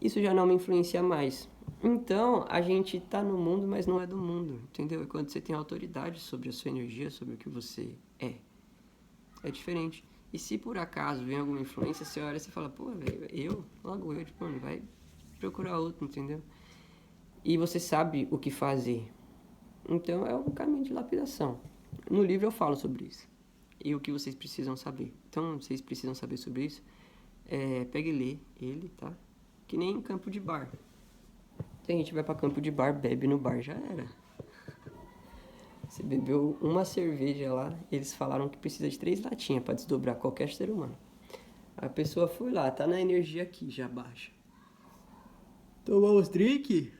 isso já não me influencia mais. Então, a gente tá no mundo, mas não é do mundo, entendeu? E quando você tem autoridade sobre a sua energia, sobre o que você é diferente. E se por acaso vem alguma influência, você olha e você fala, pô, velho, logo eu, tipo, mano, vai procurar outro, entendeu? E você sabe o que fazer. Então, é um caminho de lapidação. No livro eu falo sobre isso. E o que vocês precisam saber. Então, vocês precisam saber sobre isso. Pega e lê ele, tá? Que nem em campo de bar. Tem gente que vai pra campo de bar, bebe no bar, já era. Você bebeu uma cerveja lá, eles falaram que precisa de 3 latinhas pra desdobrar qualquer ser humano. A pessoa foi lá, tá na energia aqui, já baixa. Tomou os drink?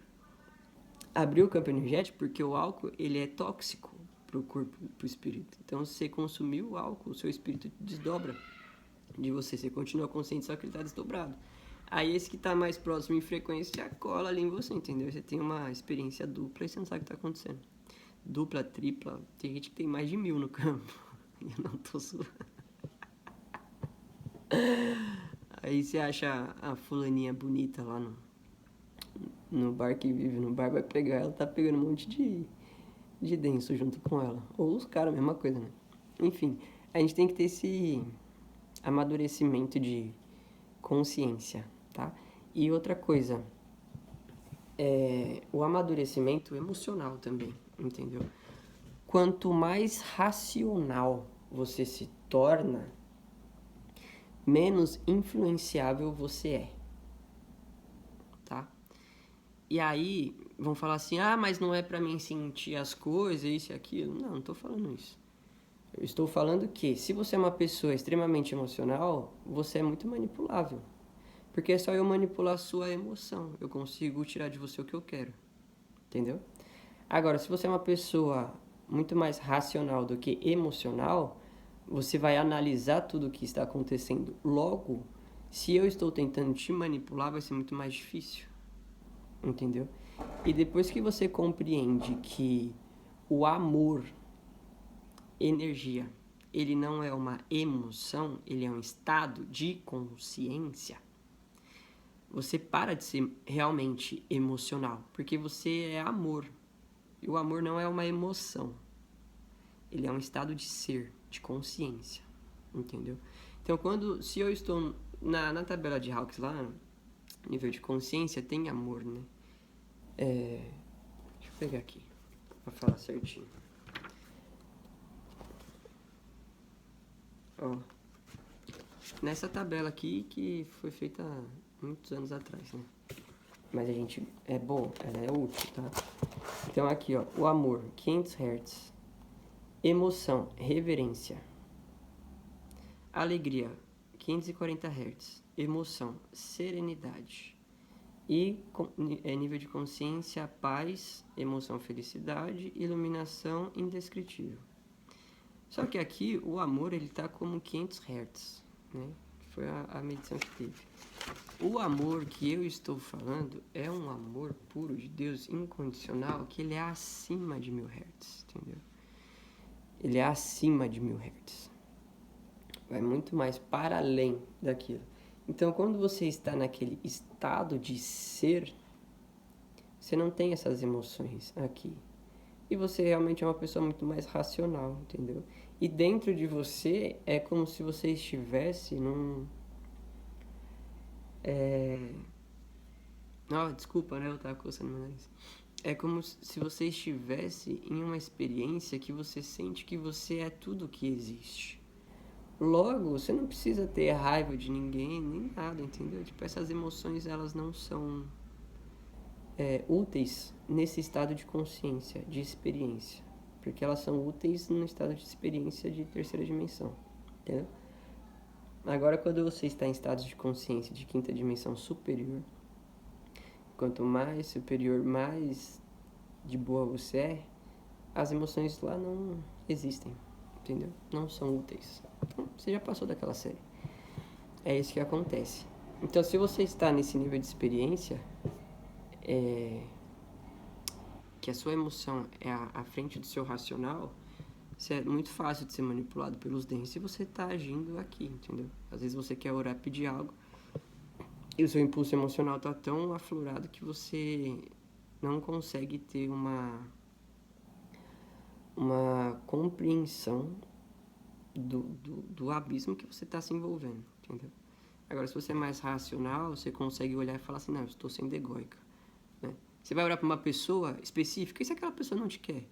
Abriu o campo energético porque o álcool, ele é tóxico pro corpo, pro espírito. Então, se você consumiu o álcool, o seu espírito desdobra de você. Você continua consciente, só que ele tá desdobrado. Aí esse que tá mais próximo em frequência cola ali em você, entendeu? Você tem uma experiência dupla e você não sabe o que tá acontecendo. Dupla, tripla, tem gente que tem mais de 1000 no campo. E eu não tô zoando. Aí você acha a fulaninha bonita lá no bar, que vive no bar, vai pegar ela, tá pegando um monte de denso junto com ela. Ou os caras, mesma coisa, né? Enfim, a gente tem que ter esse amadurecimento de consciência, tá? E outra coisa, o amadurecimento emocional também, entendeu? Quanto mais racional você se torna, menos influenciável você é, tá? E aí, vão falar assim, mas não é pra mim sentir as coisas, isso e aquilo. Não tô falando isso. Eu estou falando que, se você é uma pessoa extremamente emocional, você é muito manipulável. Porque é só eu manipular a sua emoção. Eu consigo tirar de você o que eu quero. Entendeu? Agora, se você é uma pessoa muito mais racional do que emocional, você vai analisar tudo o que está acontecendo. Logo, se eu estou tentando te manipular, vai ser muito mais difícil. Entendeu? E depois que você compreende que o amor, energia, ele não é uma emoção, ele é um estado de consciência, você para de ser realmente emocional, porque você é amor. E o amor não é uma emoção. Ele é um estado de ser, de consciência. Entendeu? Então, se eu estou na tabela de Hawkes lá, nível de consciência, tem amor, né? Deixa eu pegar aqui, pra falar certinho. Ó, nessa tabela aqui, que foi feita muitos anos atrás, né? Mas a gente é bom, ela é útil, tá? Então aqui, ó, o amor, 500 Hz. Emoção, reverência. Alegria, 540 Hz. Emoção, serenidade. E nível de consciência, paz, emoção, felicidade, iluminação, indescritível. Só que aqui o amor, ele tá como 500 Hz, né? Foi a medição que teve. O amor que eu estou falando é um amor puro de Deus, incondicional, que ele é acima de 1000 Hz, entendeu? Ele é acima de 1000 Hz. Vai muito mais para além daquilo. Então, quando você está naquele estado de ser, você não tem essas emoções aqui. E você realmente é uma pessoa muito mais racional, entendeu? E dentro de você é como se você estivesse num... desculpa, né? Eu tava coçando meu nariz. É como se você estivesse em uma experiência que você sente que você é tudo que existe. Logo, você não precisa ter raiva de ninguém, nem nada, entendeu? Tipo, essas emoções, elas não são úteis nesse estado de consciência, de experiência. Porque elas são úteis no estado de experiência de terceira dimensão, entendeu? Agora, quando você está em estados de consciência de quinta dimensão superior, quanto mais superior, mais de boa você é, as emoções lá não existem, entendeu? Não são úteis. Então, você já passou daquela série. É isso que acontece. Então, se você está nesse nível de experiência, que a sua emoção é à frente do seu racional, isso é muito fácil de ser manipulado pelos dentes se você está agindo aqui, entendeu? Às vezes você quer orar, pedir algo, e o seu impulso emocional está tão aflorado que você não consegue ter uma compreensão do abismo que você está se envolvendo, entendeu? Agora, se você é mais racional, você consegue olhar e falar assim, não, eu estou sendo egóica, né? Você vai olhar para uma pessoa específica, e se aquela pessoa não te quer?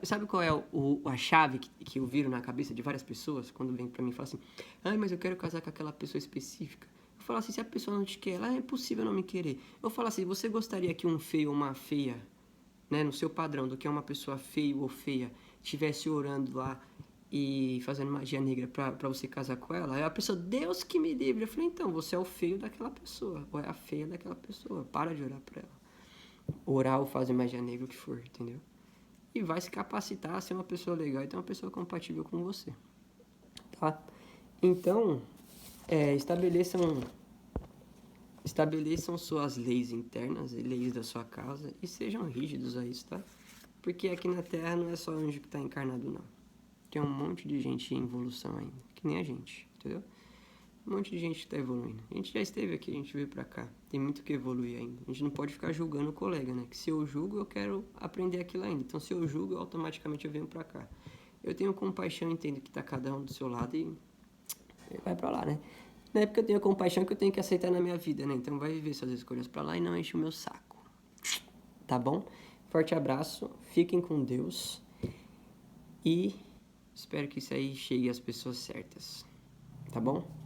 Sabe qual é a chave que eu viro na cabeça de várias pessoas quando vem para mim e fala assim, ai, mas eu quero casar com aquela pessoa específica? Eu falo assim, se a pessoa não te quer, ela é impossível não me querer. Eu falo assim, você gostaria que um feio ou uma feia, né, no seu padrão do que é uma pessoa feia ou feia, estivesse orando lá e fazendo magia negra pra você casar com ela? Aí a pessoa, Deus que me livre. Eu falei, então, você é o feio daquela pessoa, ou é a feia daquela pessoa. Para de orar pra ela. Orar ou fazer magia negra, o que for, entendeu? E vai se capacitar a ser uma pessoa legal e ter uma pessoa compatível com você, tá? Então, estabeleçam suas leis internas e leis da sua casa e sejam rígidos a isso, tá? Porque aqui na Terra não é só anjo que tá encarnado, não. Tem um monte de gente em evolução ainda, que nem a gente, entendeu? Um monte de gente que tá evoluindo. A gente já esteve aqui, a gente veio pra cá. Tem muito que evoluir ainda. A gente não pode ficar julgando o colega, né? Que se eu julgo, eu quero aprender aquilo ainda. Então, se eu julgo, automaticamente eu venho pra cá. Eu tenho compaixão, entendo que tá cada um do seu lado e vai pra lá, né? Não é porque eu tenho compaixão que eu tenho que aceitar na minha vida, né? Então, vai viver suas escolhas pra lá e não enche o meu saco. Tá bom? Forte abraço, fiquem com Deus e espero que isso aí chegue às pessoas certas. Tá bom?